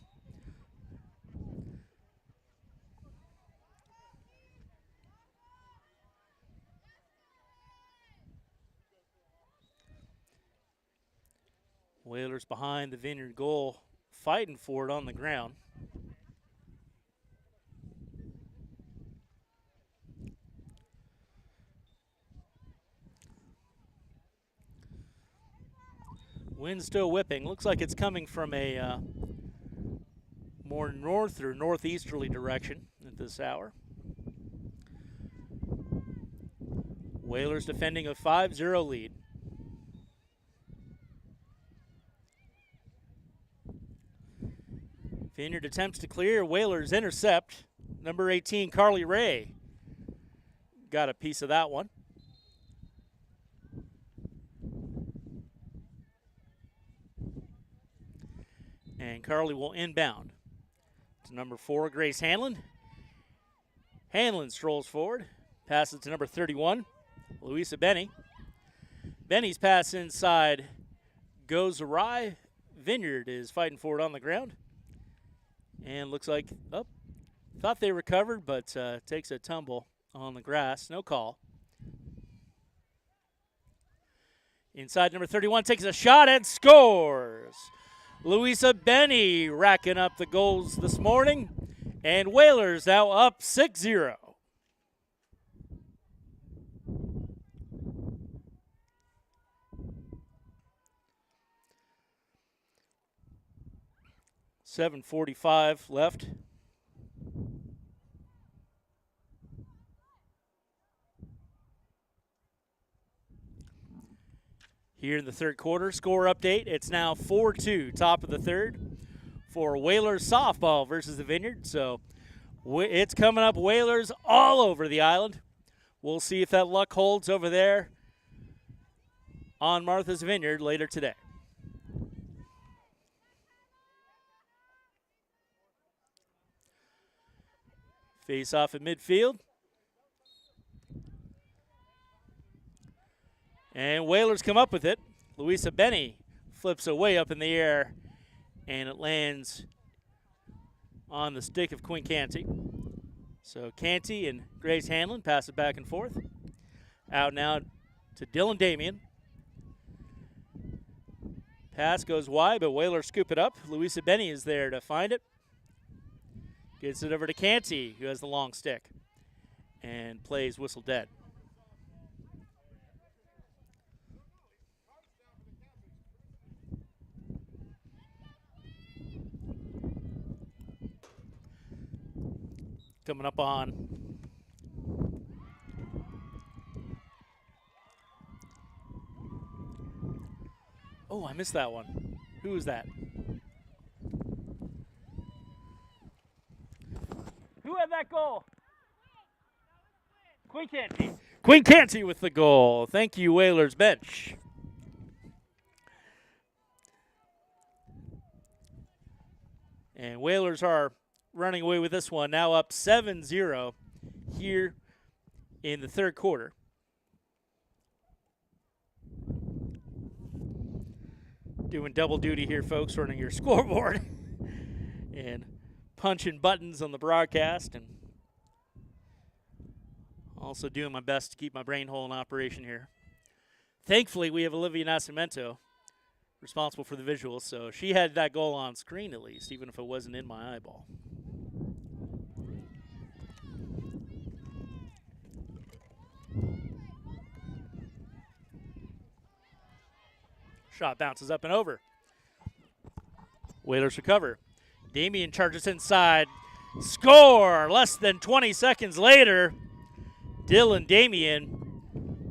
Whalers behind the Vineyard goal, fighting for it on the ground. Wind still whipping. Looks like it's coming from a more north or northeasterly direction at this hour. Whalers defending a 5-0 lead. Vineyard attempts to clear. Whalers intercept. Number 18, Carly Ray, got a piece of that one. And Carly will inbound to number 4, Grace Hanlon. Hanlon strolls forward, passes to number 31, Louisa Benny. Benny's pass inside goes awry. Vineyard is fighting for it on the ground. And looks like, thought they recovered, but takes a tumble on the grass. No call. Inside number 31 takes a shot and scores. Louisa Benny racking up the goals this morning. And Whalers now up 6-0. .7:45 left. Here in the third quarter, score update. It's now 4-2, top of the third, for Whalers softball versus the Vineyard. So it's coming up Whalers all over the island. We'll see if that luck holds over there on Martha's Vineyard later today. Face off at midfield. And Whalers come up with it. Louisa Benny flips away up in the air, and it lands on the stick of Quinn Canty. So Canty and Grace Hanlon pass it back and forth. Out now to Dylan Damien. Pass goes wide, but Whalers scoop it up. Louisa Benny is there to find it. Gets it over to Canty, who has the long stick, and plays whistle dead. Coming up on I missed that one. Who was that? Who had that goal? Quinn Canty. Quinn Canty with the goal. Thank you, Whalers bench. And Whalers are running away with this one, now up 7-0 here in the third quarter. Doing double duty here, folks, running your scoreboard and punching buttons on the broadcast, and also doing my best to keep my brain hole in operation here. Thankfully, we have Olivia Nascimento responsible for the visuals, so she had that goal on screen at least, even if it wasn't in my eyeball. Shot bounces up and over. Whalers recover. Damien charges inside. Score! Less than 20 seconds later, Dylan Damien.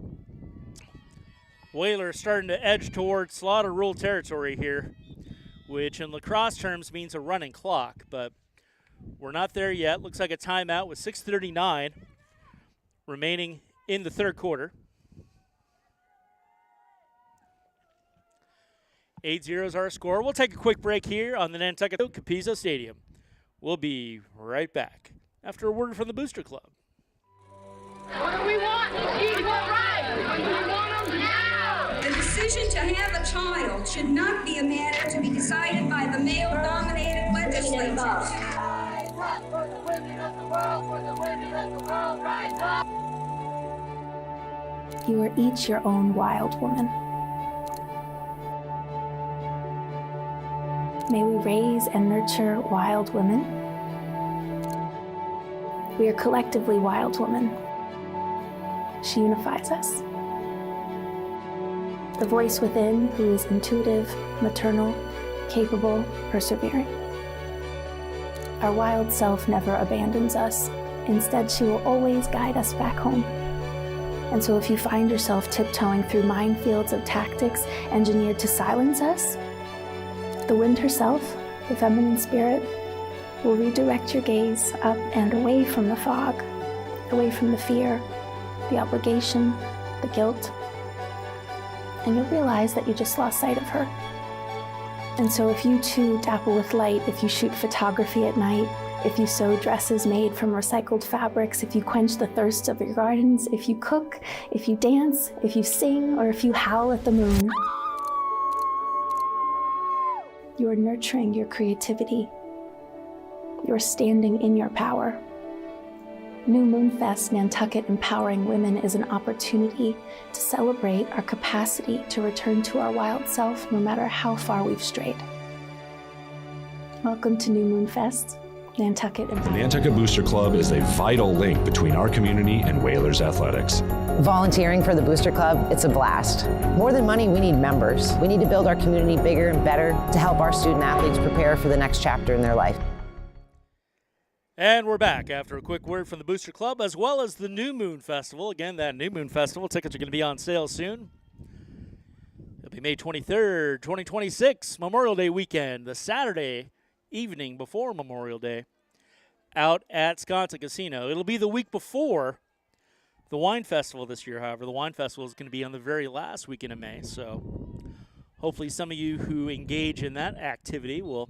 Whalers starting to edge towards slaughter rule territory here, which in lacrosse terms means a running clock, but we're not there yet. Looks like a timeout with 6:39 remaining in the third quarter. 8-0 is our score. We'll take a quick break here on the Nantucket Capizo Stadium. We'll be right back after a word from the Booster Club. What do we want? Equal rights. We want them now. The decision to have a child should not be a matter to be decided by the male-dominated legislatures. You are each your own wild woman. May we raise and nurture wild women. We are collectively wild women. She unifies us. The voice within who is intuitive, maternal, capable, persevering. Our wild self never abandons us. Instead, she will always guide us back home. And so if you find yourself tiptoeing through minefields of tactics engineered to silence us, the wind herself, the feminine spirit, will redirect your gaze up and away from the fog, away from the fear, the obligation, the guilt, and you'll realize that you just lost sight of her. And so if you too dapple with light, if you shoot photography at night, if you sew dresses made from recycled fabrics, if you quench the thirst of your gardens, if you cook, if you dance, if you sing, or if you howl at the moon, you are nurturing your creativity. You are standing in your power. New Moon Fest Nantucket Empowering Women is an opportunity to celebrate our capacity to return to our wild self no matter how far we've strayed. Welcome to New Moon Fest, Nantucket Empowering. The Nantucket Booster Club is a vital link between our community and Whalers athletics. Volunteering for the Booster Club, it's a blast. More than money, we need members. We need to build our community bigger and better to help our student athletes prepare for the next chapter in their life. And we're back after a quick word from the Booster Club as well as the New Moon Festival. Again, that New Moon Festival tickets are going to be on sale soon. It'll be May 23rd, 2026, Memorial Day weekend, the Saturday evening before Memorial Day out at Sconset Casino. It'll be the week before the Wine Festival this year, however. The Wine Festival is going to be on the very last weekend of May, so hopefully some of you who engage in that activity will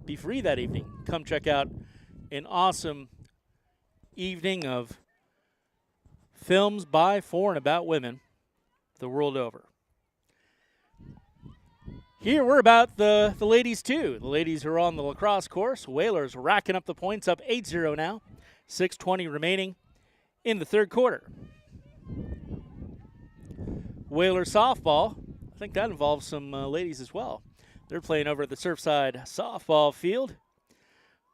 be free that evening. Come check out an awesome evening of films by, for, and about women the world over. Here we're about the ladies too. The ladies are on the lacrosse course. Whalers racking up the points, up 8-0 now. 6:20 remaining in the third quarter. Whalers softball, I think that involves some ladies as well. They're playing over at the Surfside softball field.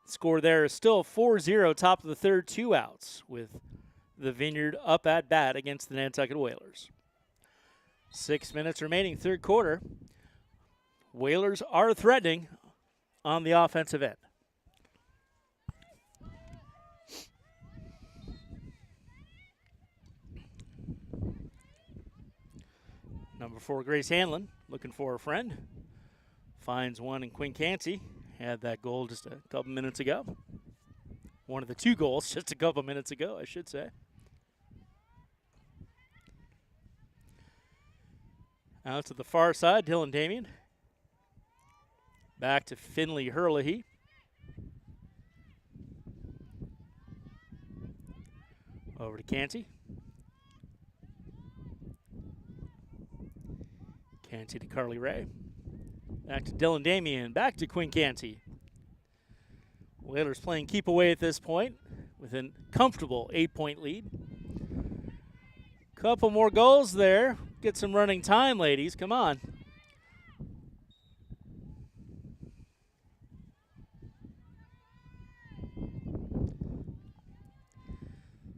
Score there is still 4-0, top of the third, 2 outs, with the Vineyard up at bat against the Nantucket Whalers. 6 minutes remaining, third quarter. Whalers are threatening on the offensive end. Number 4, Grace Hanlon, looking for a friend. Finds one in Quinn Canty. Had that goal just a couple minutes ago. One of the 2 goals just a couple minutes ago, I should say. Out to the far side, Dylan Damien. Back to Finley Herlihy. Over to Canty. Canty to Carly Ray. Back to Dylan Damien, back to Quinn Canty. Whalers playing keep away at this point with a comfortable 8-point lead. Couple more goals there. Get some running time, ladies. Come on.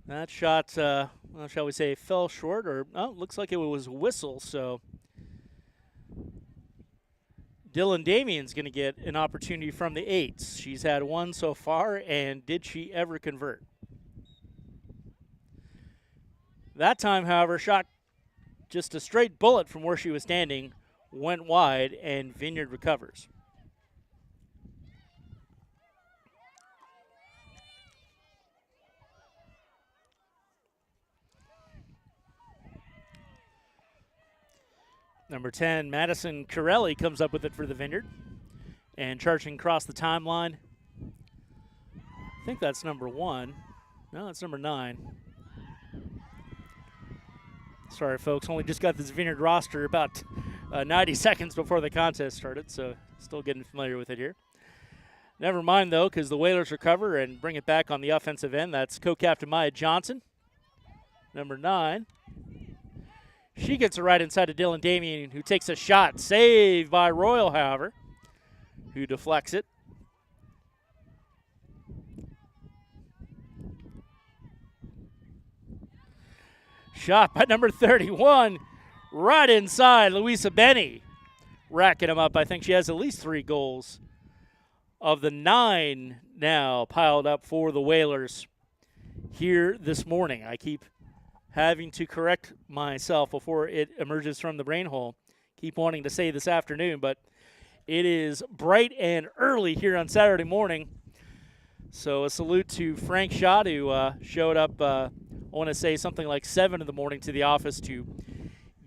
That shot, well, shall we say, fell short, or looks like it was a whistle, so Dylan Damien's going to get an opportunity from the 8s. She's had 1 so far, and did she ever convert? That time, however, shot just a straight bullet from where she was standing, went wide, and Vineyard recovers. Number 10, Madison Corelli comes up with it for the Vineyard. And charging across the timeline, I think that's number 1. No, it's number 9. Sorry, folks, only just got this Vineyard roster about 90 seconds before the contest started, so still getting familiar with it here. Never mind, though, because the Whalers recover and bring it back on the offensive end. That's co-captain Maya Johnson, number 9. She gets it right inside of Dylan Damien, who takes a shot. Saved by Royal, however, who deflects it. Shot by number 31, right inside Louisa Benny. Racking him up. I think she has at least 3 goals of the 9 now piled up for the Whalers here this morning. I keep having to correct myself before it emerges from the brain hole. Keep wanting to say this afternoon, but it is bright and early here on Saturday morning. So a salute to Frank Schott, who showed up I want to say something like 7 in the morning to the office to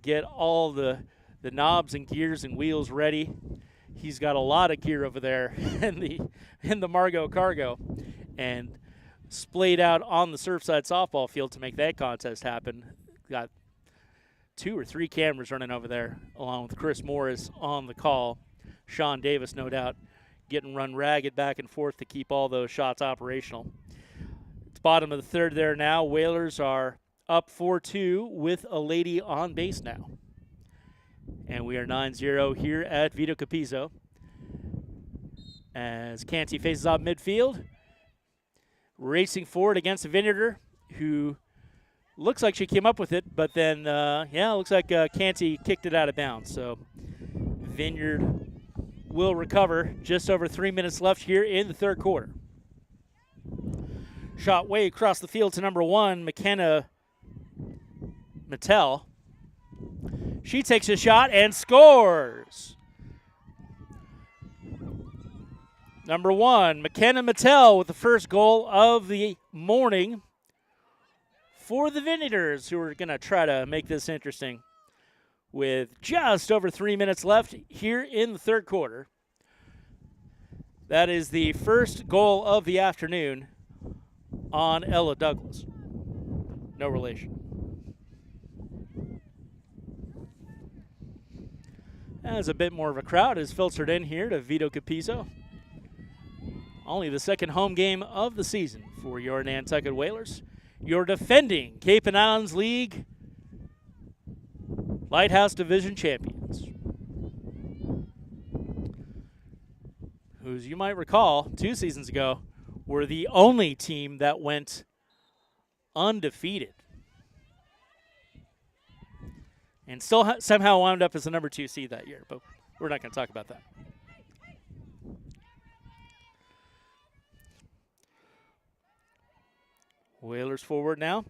get all the knobs and gears and wheels ready. He's got a lot of gear over there in the Margot Cargo, and splayed out on the Surfside softball field to make that contest happen. Got 2 or 3 cameras running over there, along with Chris Morris on the call. Sean Davis, no doubt, getting run ragged back and forth to keep all those shots operational. It's bottom of the third there now. Whalers are up 4-2 with a lady on base now. And we are 9-0 here at Vito Capizzo as Canty faces off midfield. Racing forward against a Vineyarder who looks like she came up with it, but then, looks like Canty kicked it out of bounds. So Vineyard will recover. Just over 3 minutes left here in the third quarter. Shot way across the field to number 1, McKenna Mattel. She takes a shot and scores. Number 1, McKenna Mattel with the first goal of the morning for the Vineyarders, who are going to try to make this interesting with just over 3 minutes left here in the third quarter. That is the first goal of the afternoon on Ella Douglas. No relation. As a bit more of a crowd is filtered in here to Vito Capizzo. Only the second home game of the season for your Nantucket Whalers. Your defending Cape and Islands League Lighthouse Division champions. Who, as you might recall, 2 seasons ago, were the only team that went undefeated. And still somehow wound up as the number 2 seed that year, but we're not going to talk about that. Whalers forward now.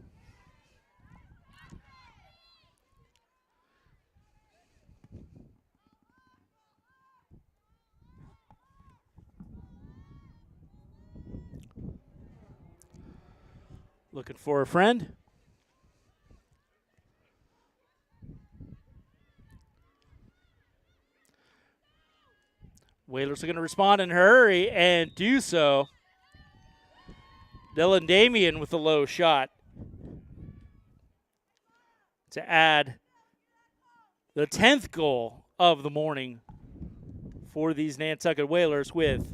Looking for a friend. Whalers are going to respond in a hurry and do so. Dylan Damian with a low shot to add the 10th goal of the morning for these Nantucket Whalers with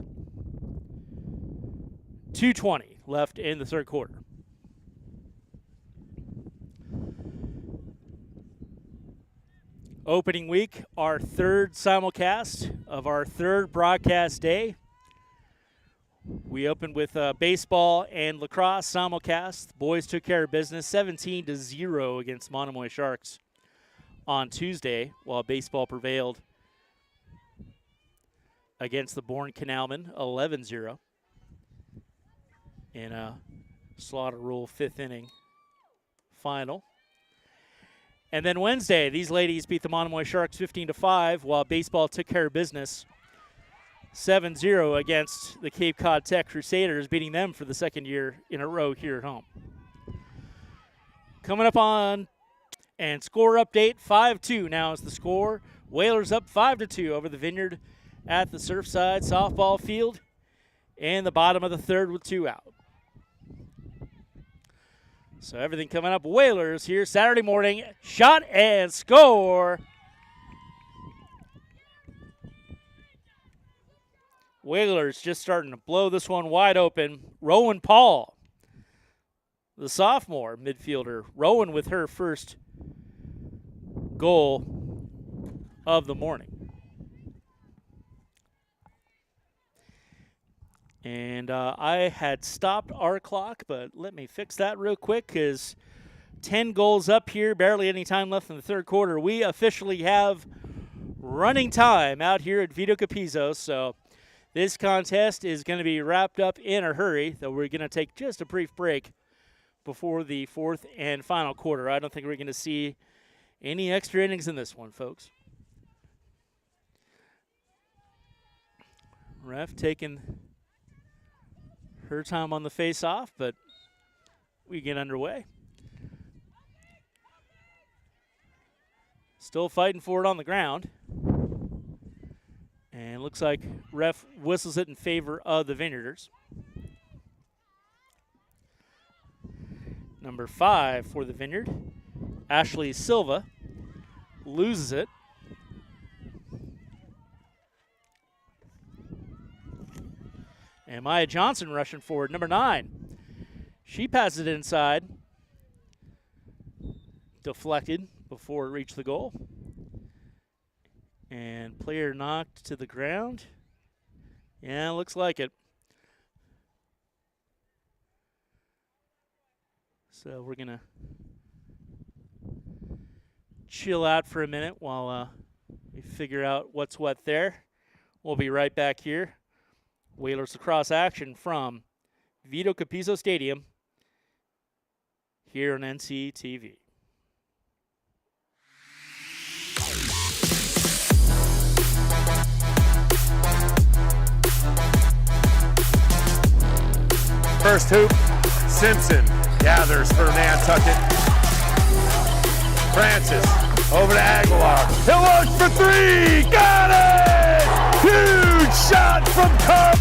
2:20 left in the third quarter. Opening week, our third simulcast of our third broadcast day. We opened with baseball and lacrosse simulcast. The boys took care of business 17-0 against Monomoy Sharks on Tuesday, while baseball prevailed against the Bourne Canalmen 11-0 in a Slaughter Rule 5th inning final. And then Wednesday, these ladies beat the Monomoy Sharks 15-5, while baseball took care of business 7-0 against the Cape Cod Tech Crusaders, beating them for the second year in a row here at home. Coming up on and score update, 5-2 now is the score. Whalers up 5-2 over the Vineyard at the Surfside softball field in the bottom of the third with 2 out. So everything coming up. Whalers here Saturday morning. Shot and score. Whalers just starting to blow this one wide open. Rowan Paul, the sophomore midfielder. Rowan with her first goal of the morning. And I had stopped our clock, but let me fix that real quick because 10 goals up here, barely any time left in the third quarter. We officially have running time out here at Vito Capizzo, so this contest is going to be wrapped up in a hurry, though we're going to take just a brief break before the fourth and final quarter. I don't think we're going to see any extra innings in this one, folks. Ref taking her time on the face-off, but we get underway. Still fighting for it on the ground. And looks like ref whistles it in favor of the Vineyarders. Number 5 for the Vineyard, Ashley Silva, loses it. And Maya Johnson rushing forward, number 9. She passes it inside. Deflected before it reached the goal. And player knocked to the ground. Yeah, looks like it. So we're going to chill out for a minute while we figure out what's what there. We'll be right back here. Whalers lacrosse action from Vito Capizzo Stadium here on NCTV. First hoop, Simpson gathers for Nantucket. Francis over to Aguilar. He'll look for 3. Got it! Huge shot from Carp.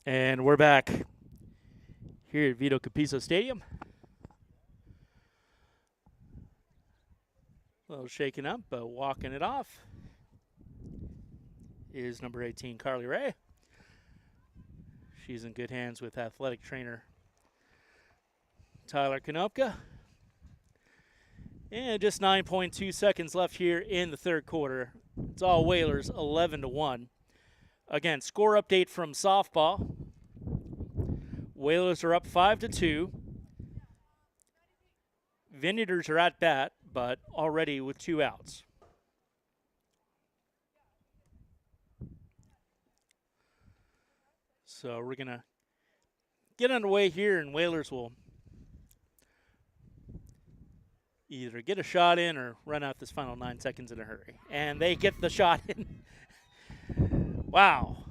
And we're back here at Vito Capizzo Stadium. A little shaken up, but walking it off is number 18, Carly Ray. She's in good hands with athletic trainer Tyler Konopka. And just 9.2 seconds left here in the third quarter. It's all Whalers 11-1. Again, score update from softball. Whalers are up 5-2. Vineyarders are at bat, but already with 2 outs. So we're going to get underway here, and Whalers will either get a shot in or run out this final 9 seconds in a hurry. And they get the shot in. Wow.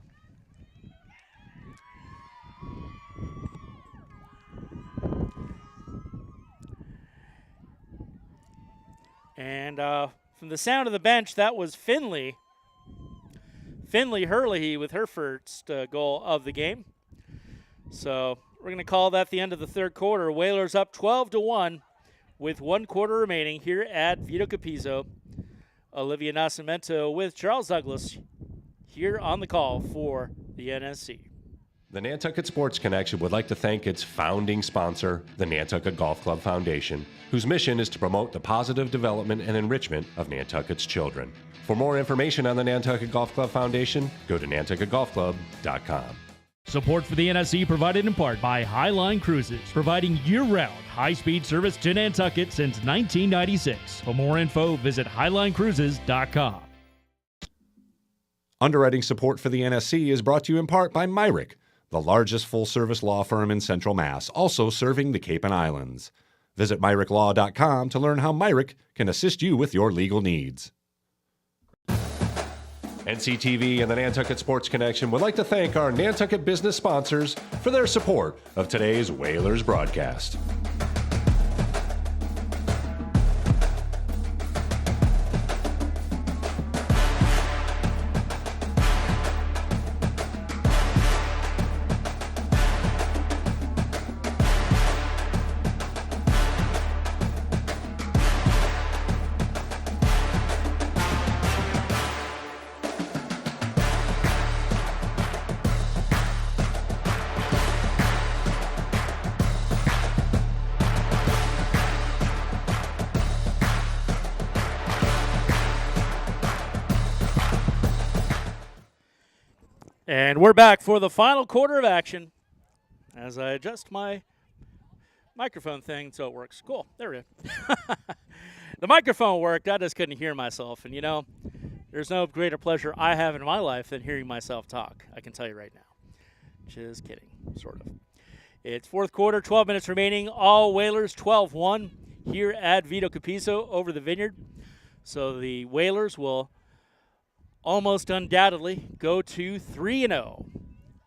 And from the sound of the bench, that was Finley Hurley with her first goal of the game. So we're going to call that the end of the third quarter. Whalers up 12-1 with 1 quarter remaining here at Vito Capizzo. Olivia Nascimento with Charles Douglas here on the call for the NSC. The Nantucket Sports Connection would like to thank its founding sponsor, the Nantucket Golf Club Foundation, whose mission is to promote the positive development and enrichment of Nantucket's children. For more information on the Nantucket Golf Club Foundation, go to nantucketgolfclub.com. Support for the NSC provided in part by Highline Cruises, providing year-round high-speed service to Nantucket since 1996. For more info, visit highlinecruises.com. Underwriting support for the NSC is brought to you in part by Myrick, the largest full-service law firm in Central Mass, also serving the Cape and Islands. Visit MyrickLaw.com to learn how Myrick can assist you with your legal needs. NCTV and the Nantucket Sports Connection would like to thank our Nantucket business sponsors for their support of today's Whalers broadcast. And we're back for the final quarter of action as I adjust my microphone thing so it works. Cool. There we go. The microphone worked. I just couldn't hear myself. And, you know, there's no greater pleasure I have in my life than hearing myself talk. I can tell you right now. Just kidding, sort of. It's fourth quarter, 12 minutes remaining. All Whalers 12-1 here at Vito Capiso over the Vineyard. So the Whalers will almost undoubtedly go to 3-0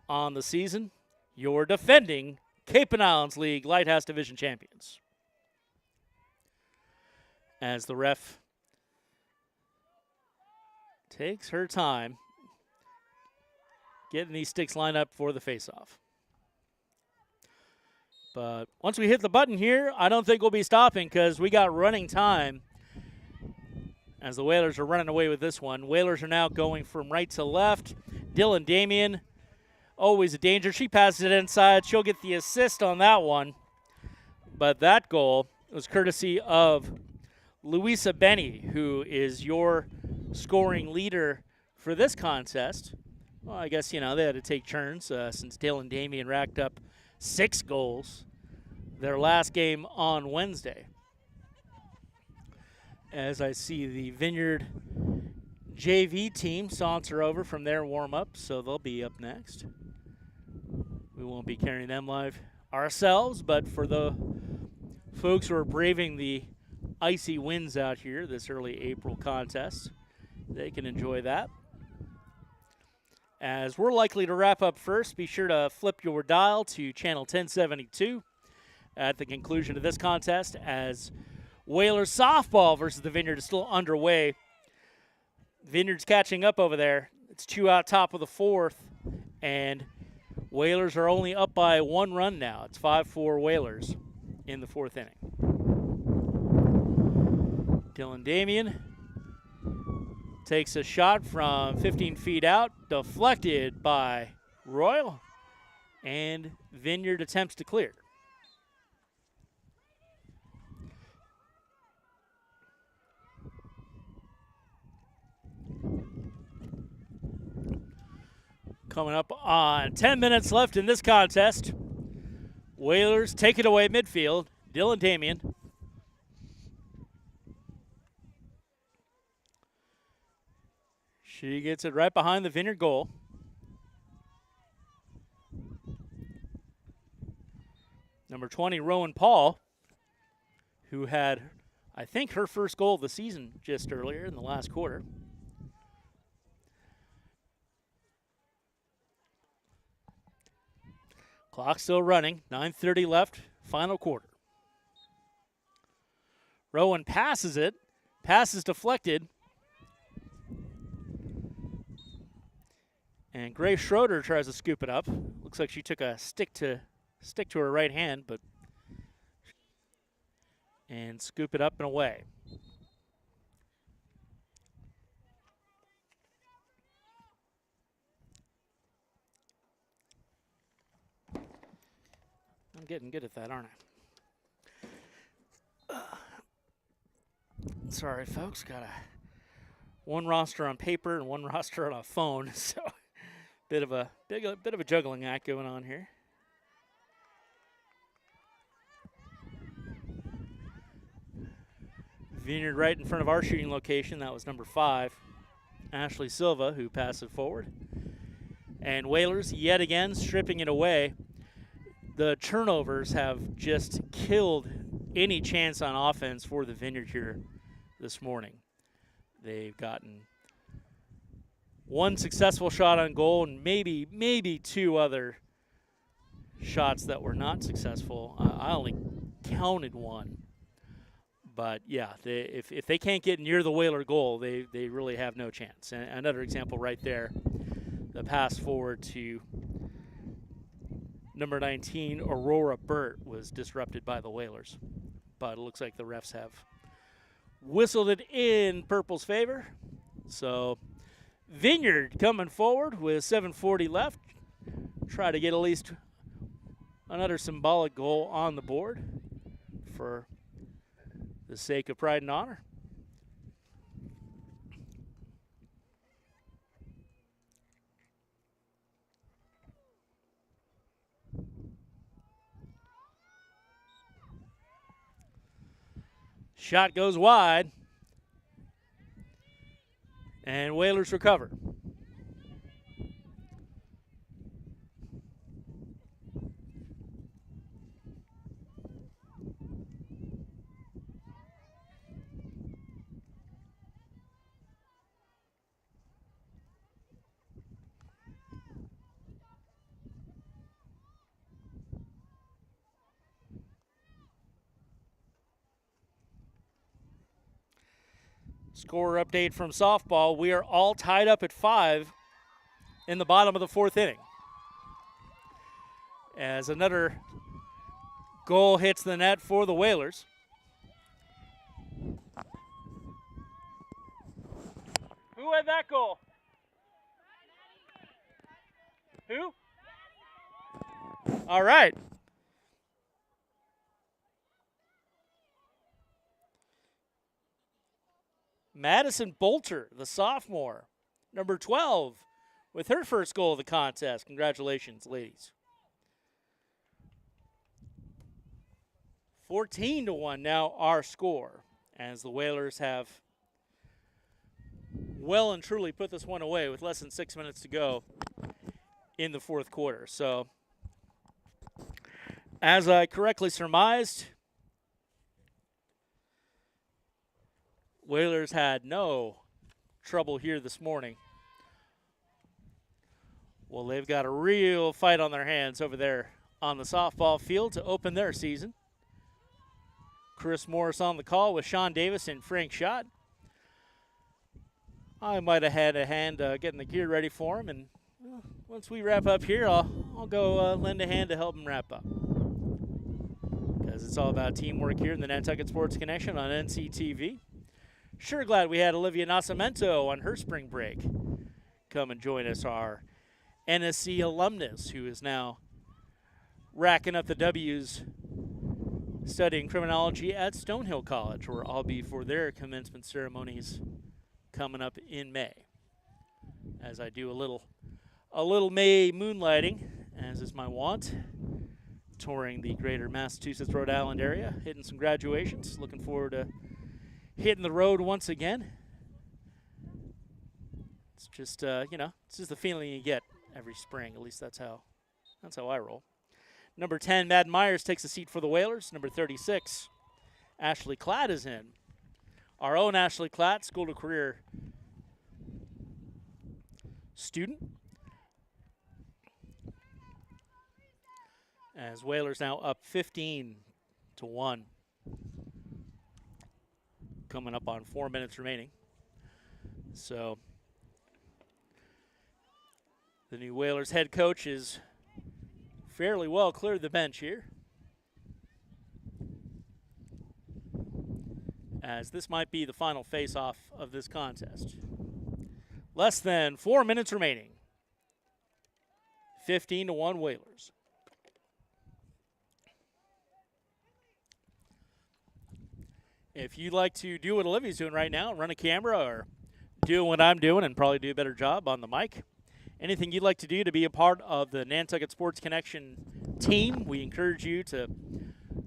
on the season. Your defending Cape and Islands League Lighthouse Division champions. As the ref takes her time getting these sticks lined up for the faceoff. But once we hit the button here, I don't think we'll be stopping because we got running time as the Whalers are running away with this one. Whalers are now going from right to left. Dylan Damien, always a danger. She passes it inside. She'll get the assist on that one. But that goal was courtesy of Luisa Benny, who is your scoring leader for this contest. Well, I guess, you know, they had to take turns since Dylan Damien racked up 6 goals their last game on Wednesday. As I see the Vineyard JV team saunter over from their warm-up, so they'll be up next. We won't be carrying them live ourselves, but for the folks who are braving the icy winds out here this early April contest, they can enjoy that. As we're likely to wrap up first, be sure to flip your dial to channel 1072 at the conclusion of this contest as Whalers softball versus the Vineyard is still underway. Vineyard's catching up over there. It's 2 out top of the 4th, and Whalers are only up by 1 run now. It's 5-4 Whalers in the 4th inning. Dylan Damien takes a shot from 15 feet out, deflected by Royal, and Vineyard attempts to clear. Coming up on 10 minutes left in this contest. Whalers take it away midfield. Dylan Damien. She gets it right behind the Vineyard goal. Number 20, Rowan Paul, who had, I think, her first goal of the season just earlier in the last quarter. Clock still running, 9:30 left, final quarter. Rowan passes it, pass is deflected. And Grace Schroeder tries to scoop it up. Looks like she took a stick to her right hand, and scoop it up and away. I'm getting good at that, aren't I? Sorry, folks. Got one roster on paper and one roster on a phone, so bit of a juggling act going on here. Vineyard right in front of our shooting location. That was number 5. Ashley Silva, who passed it forward. And Whalers yet again stripping it away. The turnovers have just killed any chance on offense for the Vineyard here this morning. They've gotten one successful shot on goal and maybe two other shots that were not successful. I only counted one. But, yeah, if they can't get near the Whaler goal, they really have no chance. And another example right there, the pass forward to number 19, Aurora Burt, was disrupted by the Whalers. But it looks like the refs have whistled it in Purple's favor. So Vineyard coming forward with 7:40 left. Try to get at least another symbolic goal on the board for the sake of pride and honor. Shot goes wide, and Whalers recover. Score update from softball. We are all tied up at 5 in the bottom of the 4th inning. As another goal hits the net for the Whalers. Who had that goal? Who? All right. Madison Bolter, the sophomore, number 12, with her first goal of the contest. Congratulations, ladies. 14-1 now our score, as the Whalers have well and truly put this one away with less than 6 minutes to go in the 4th quarter. So, as I correctly surmised, Whalers had no trouble here this morning. Well, they've got a real fight on their hands over there on the softball field to open their season. Chris Morris on the call with Sean Davis and Frank Schott. I might have had a hand getting the gear ready for him, and once we wrap up here, I'll go lend a hand to help him wrap up. Because it's all about teamwork here in the Nantucket Sports Connection on NCTV. Sure glad we had Olivia Nascimento on her spring break come and join us, our NSC alumnus who is now racking up the W's studying criminology at Stonehill College, where I'll be for their commencement ceremonies coming up in May. As I do a little May moonlighting, as is my wont, touring the greater Massachusetts, Rhode Island area, hitting some graduations. Looking forward to hitting the road once again. It's just, it's just the feeling you get every spring. At least that's how I roll. Number 10, Madden Myers takes a seat for the Whalers. Number 36, Ashley Klatt is in. Our own Ashley Klatt, school to career student. As Whalers now up 15-1. Coming up on 4 minutes remaining. So the new Whalers head coach is fairly well cleared the bench here, as this might be the final face-off of this contest. Less than 4 minutes remaining. 15-1 Whalers. If you'd like to do what Olivia's doing right now, run a camera, or do what I'm doing and probably do a better job on the mic, anything you'd like to do to be a part of the Nantucket Sports Connection team, we encourage you to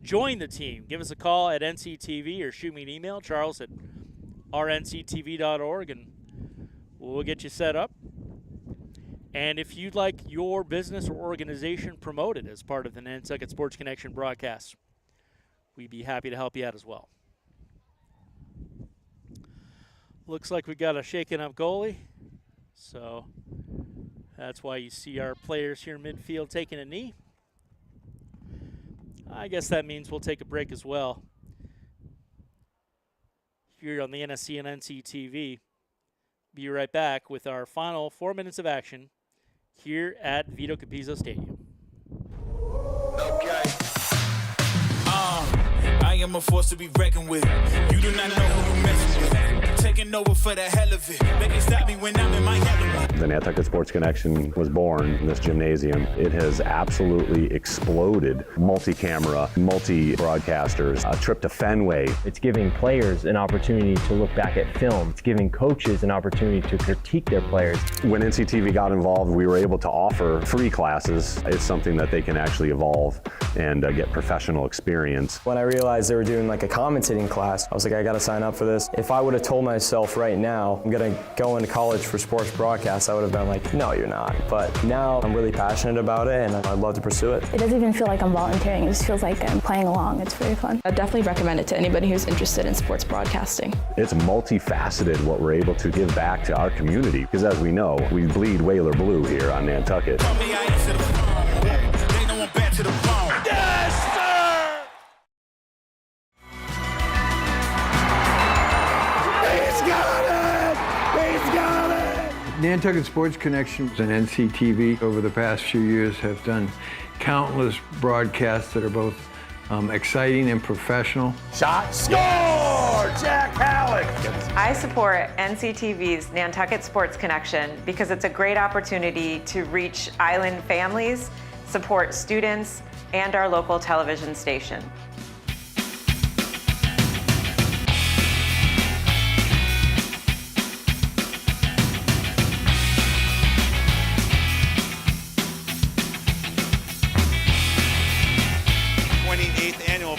join the team. Give us a call at NCTV or shoot me an email, Charles at rnctv.org, and We'll get you set up. And if you'd like your business or organization promoted as part of the Nantucket Sports Connection broadcast, we'd be happy to help you out as well. Looks like we got a shaken up goalie, so that's why you see our players here in midfield taking a knee. I guess that means we'll take a break as well here on the NSC and NC TV. Be right back with our final 4 minutes of action here at Vito Capizzo Stadium. Okay. I am a force to be reckoned with. You do not know who you messing with. Taking over for the hell of it. They can stop me when I'm in my element. The Nantucket Sports Connection was born in this gymnasium. It has absolutely exploded. Multi-camera, multi-broadcasters, a trip to Fenway. It's giving players an opportunity to look back at film. It's giving coaches an opportunity to critique their players. When NCTV got involved, we were able to offer free classes. It's something that they can actually evolve and get professional experience. When I realized they were doing like a commentating class, I was like, I gotta sign up for this. If I would have told myself right now, I'm gonna go into college for sports broadcast, I would have been like, no, you're not. But now I'm really passionate about it and I'd love to pursue it. It doesn't even feel like I'm volunteering. It just feels like I'm playing along. It's very fun. I definitely recommend it to anybody who's interested in sports broadcasting. It's multifaceted what we're able to give back to our community, because as we know, we bleed Whaler blue here on Nantucket. Nantucket Sports Connection and NCTV over the past few years have done countless broadcasts that are both exciting and professional. Shot, score! Jack Halleck! I support NCTV's Nantucket Sports Connection because it's a great opportunity to reach island families, support students, and our local television station.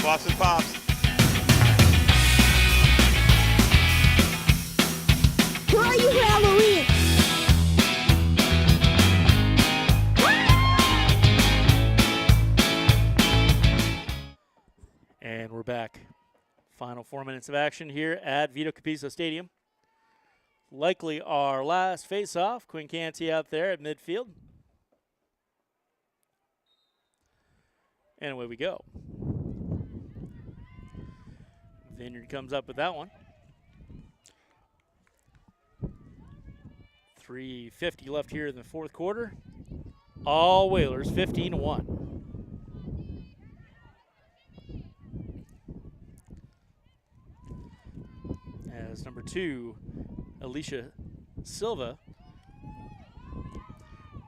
Boston Pops. Who are you for Halloween? And we're back. Final 4 minutes of action here at Vito Capizzo Stadium. Likely our last face-off. Quinn Canty out there at midfield. And away we go. Vineyard comes up with that one. 3:50 left here in the fourth quarter. All Whalers 15-1. As number 2, Alicia Silva,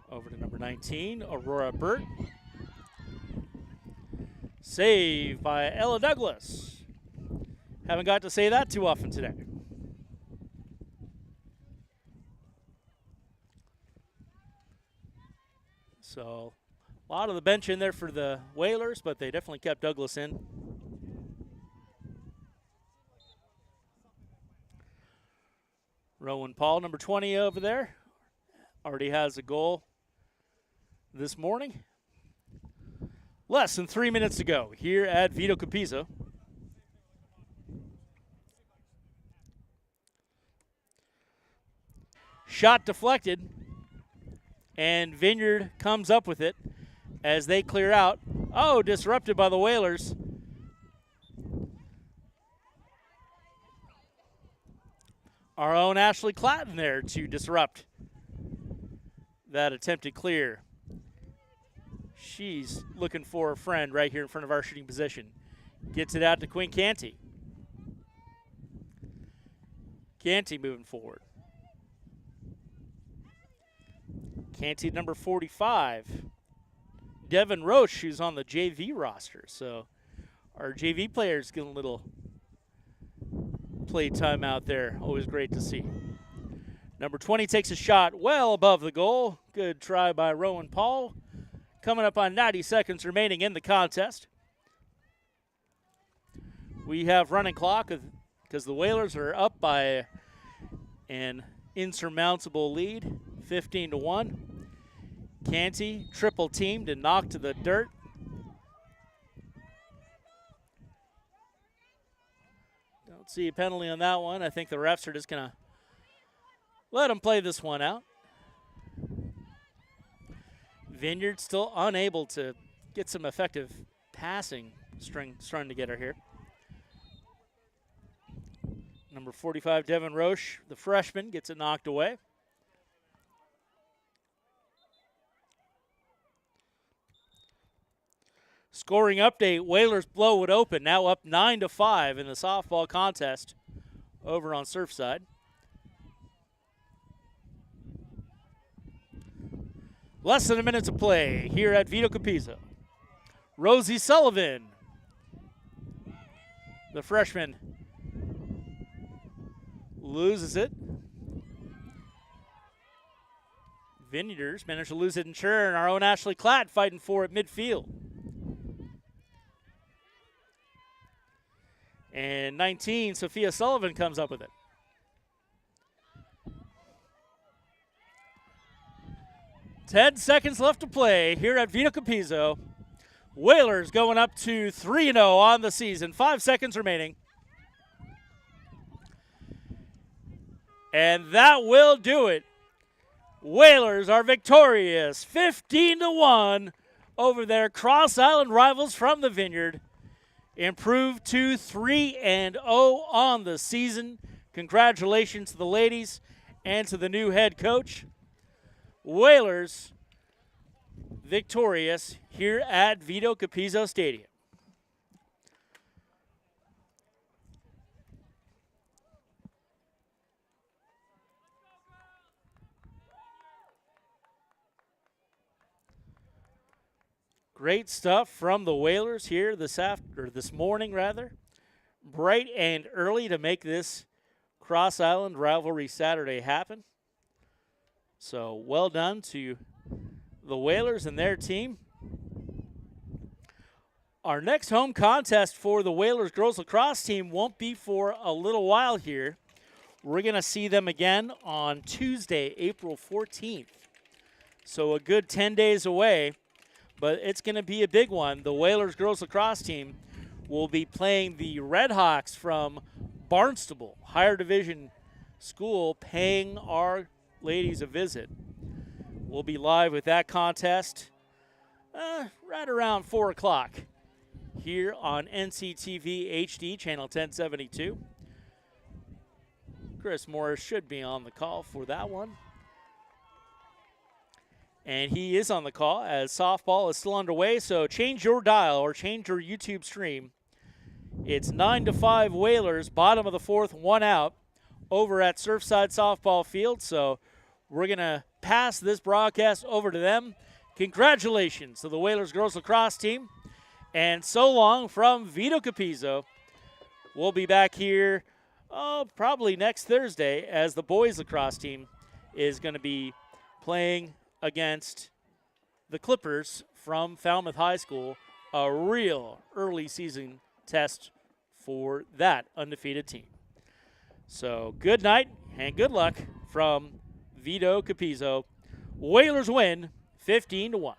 over to number 19, Aurora Burt. Save by Ella Douglas. Haven't got to say that too often today. So a lot of the bench in there for the Whalers, but they definitely kept Douglas in. Rowan Paul, number 20 over there, already has a goal this morning. Less than 3 minutes to go here at Vito Capizzo. Shot deflected, and Vineyard comes up with it as they clear out. Oh, disrupted by the Whalers. Our own Ashley Clatton there to disrupt that attempted clear. She's looking for a friend right here in front of our shooting position. Gets it out to Quinn Canty. Canty moving forward. Canty number 45. Devin Roche, who's on the JV roster. So our JV players getting a little play time out there. Always great to see. Number 20 takes a shot well above the goal. Good try by Rowan Paul. Coming up on 90 seconds remaining in the contest. We have running clock because the Whalers are up by an insurmountable lead, 15-1. Canty triple teamed and knocked to the dirt. Don't see a penalty on that one. I think the refs are just going to let them play this one out. Vineyard still unable to get some effective passing string together here. Number 45, Devin Roche, the freshman, gets it knocked away. Scoring update, Whalers blow it open, now up 9-5 in the softball contest over on Surfside. Less than a minute to play here at Vito Capizzo. Rosie Sullivan, the freshman, loses it. Vineyarders managed to lose it in turn. Our own Ashley Klatt fighting for it midfield. And 19, Sophia Sullivan comes up with it. Ten seconds left to play here at Vito Capizzo. Whalers going up to 3-0 on the season. 5 seconds remaining. And that will do it. Whalers are victorious, 15-1 over their Cross Island rivals from the Vineyard. Improved to 3-0 on the season. Congratulations to the ladies and to the new head coach. Whalers victorious here at Vito Capizzo Stadium. Great stuff from the Whalers here this morning. Bright and early to make this Cross Island Rivalry Saturday happen. So well done to the Whalers and their team. Our next home contest for the Whalers Girls Lacrosse team won't be for a little while here. We're going to see them again on Tuesday, April 14th. So a good 10 days away. But it's going to be a big one. The Whalers Girls Lacrosse team will be playing the Red Hawks from Barnstable, higher division school, paying our ladies a visit. We'll be live with that contest right around 4 o'clock here on NCTV HD, channel 1072. Chris Morris should be on the call for that one. And he is on the call as softball is still underway, so change your dial or change your YouTube stream. It's 9-5 Whalers, bottom of the fourth, 1 out over at Surfside Softball Field. So we're going to pass this broadcast over to them. Congratulations to the Whalers Girls Lacrosse team. And so long from Vito Capizzo. We'll be back here probably next Thursday as the boys lacrosse team is going to be playing against the Clippers from Falmouth High School, a real early season test for that undefeated team. So good night and good luck from Vito Capizzo. Whalers win 15-1.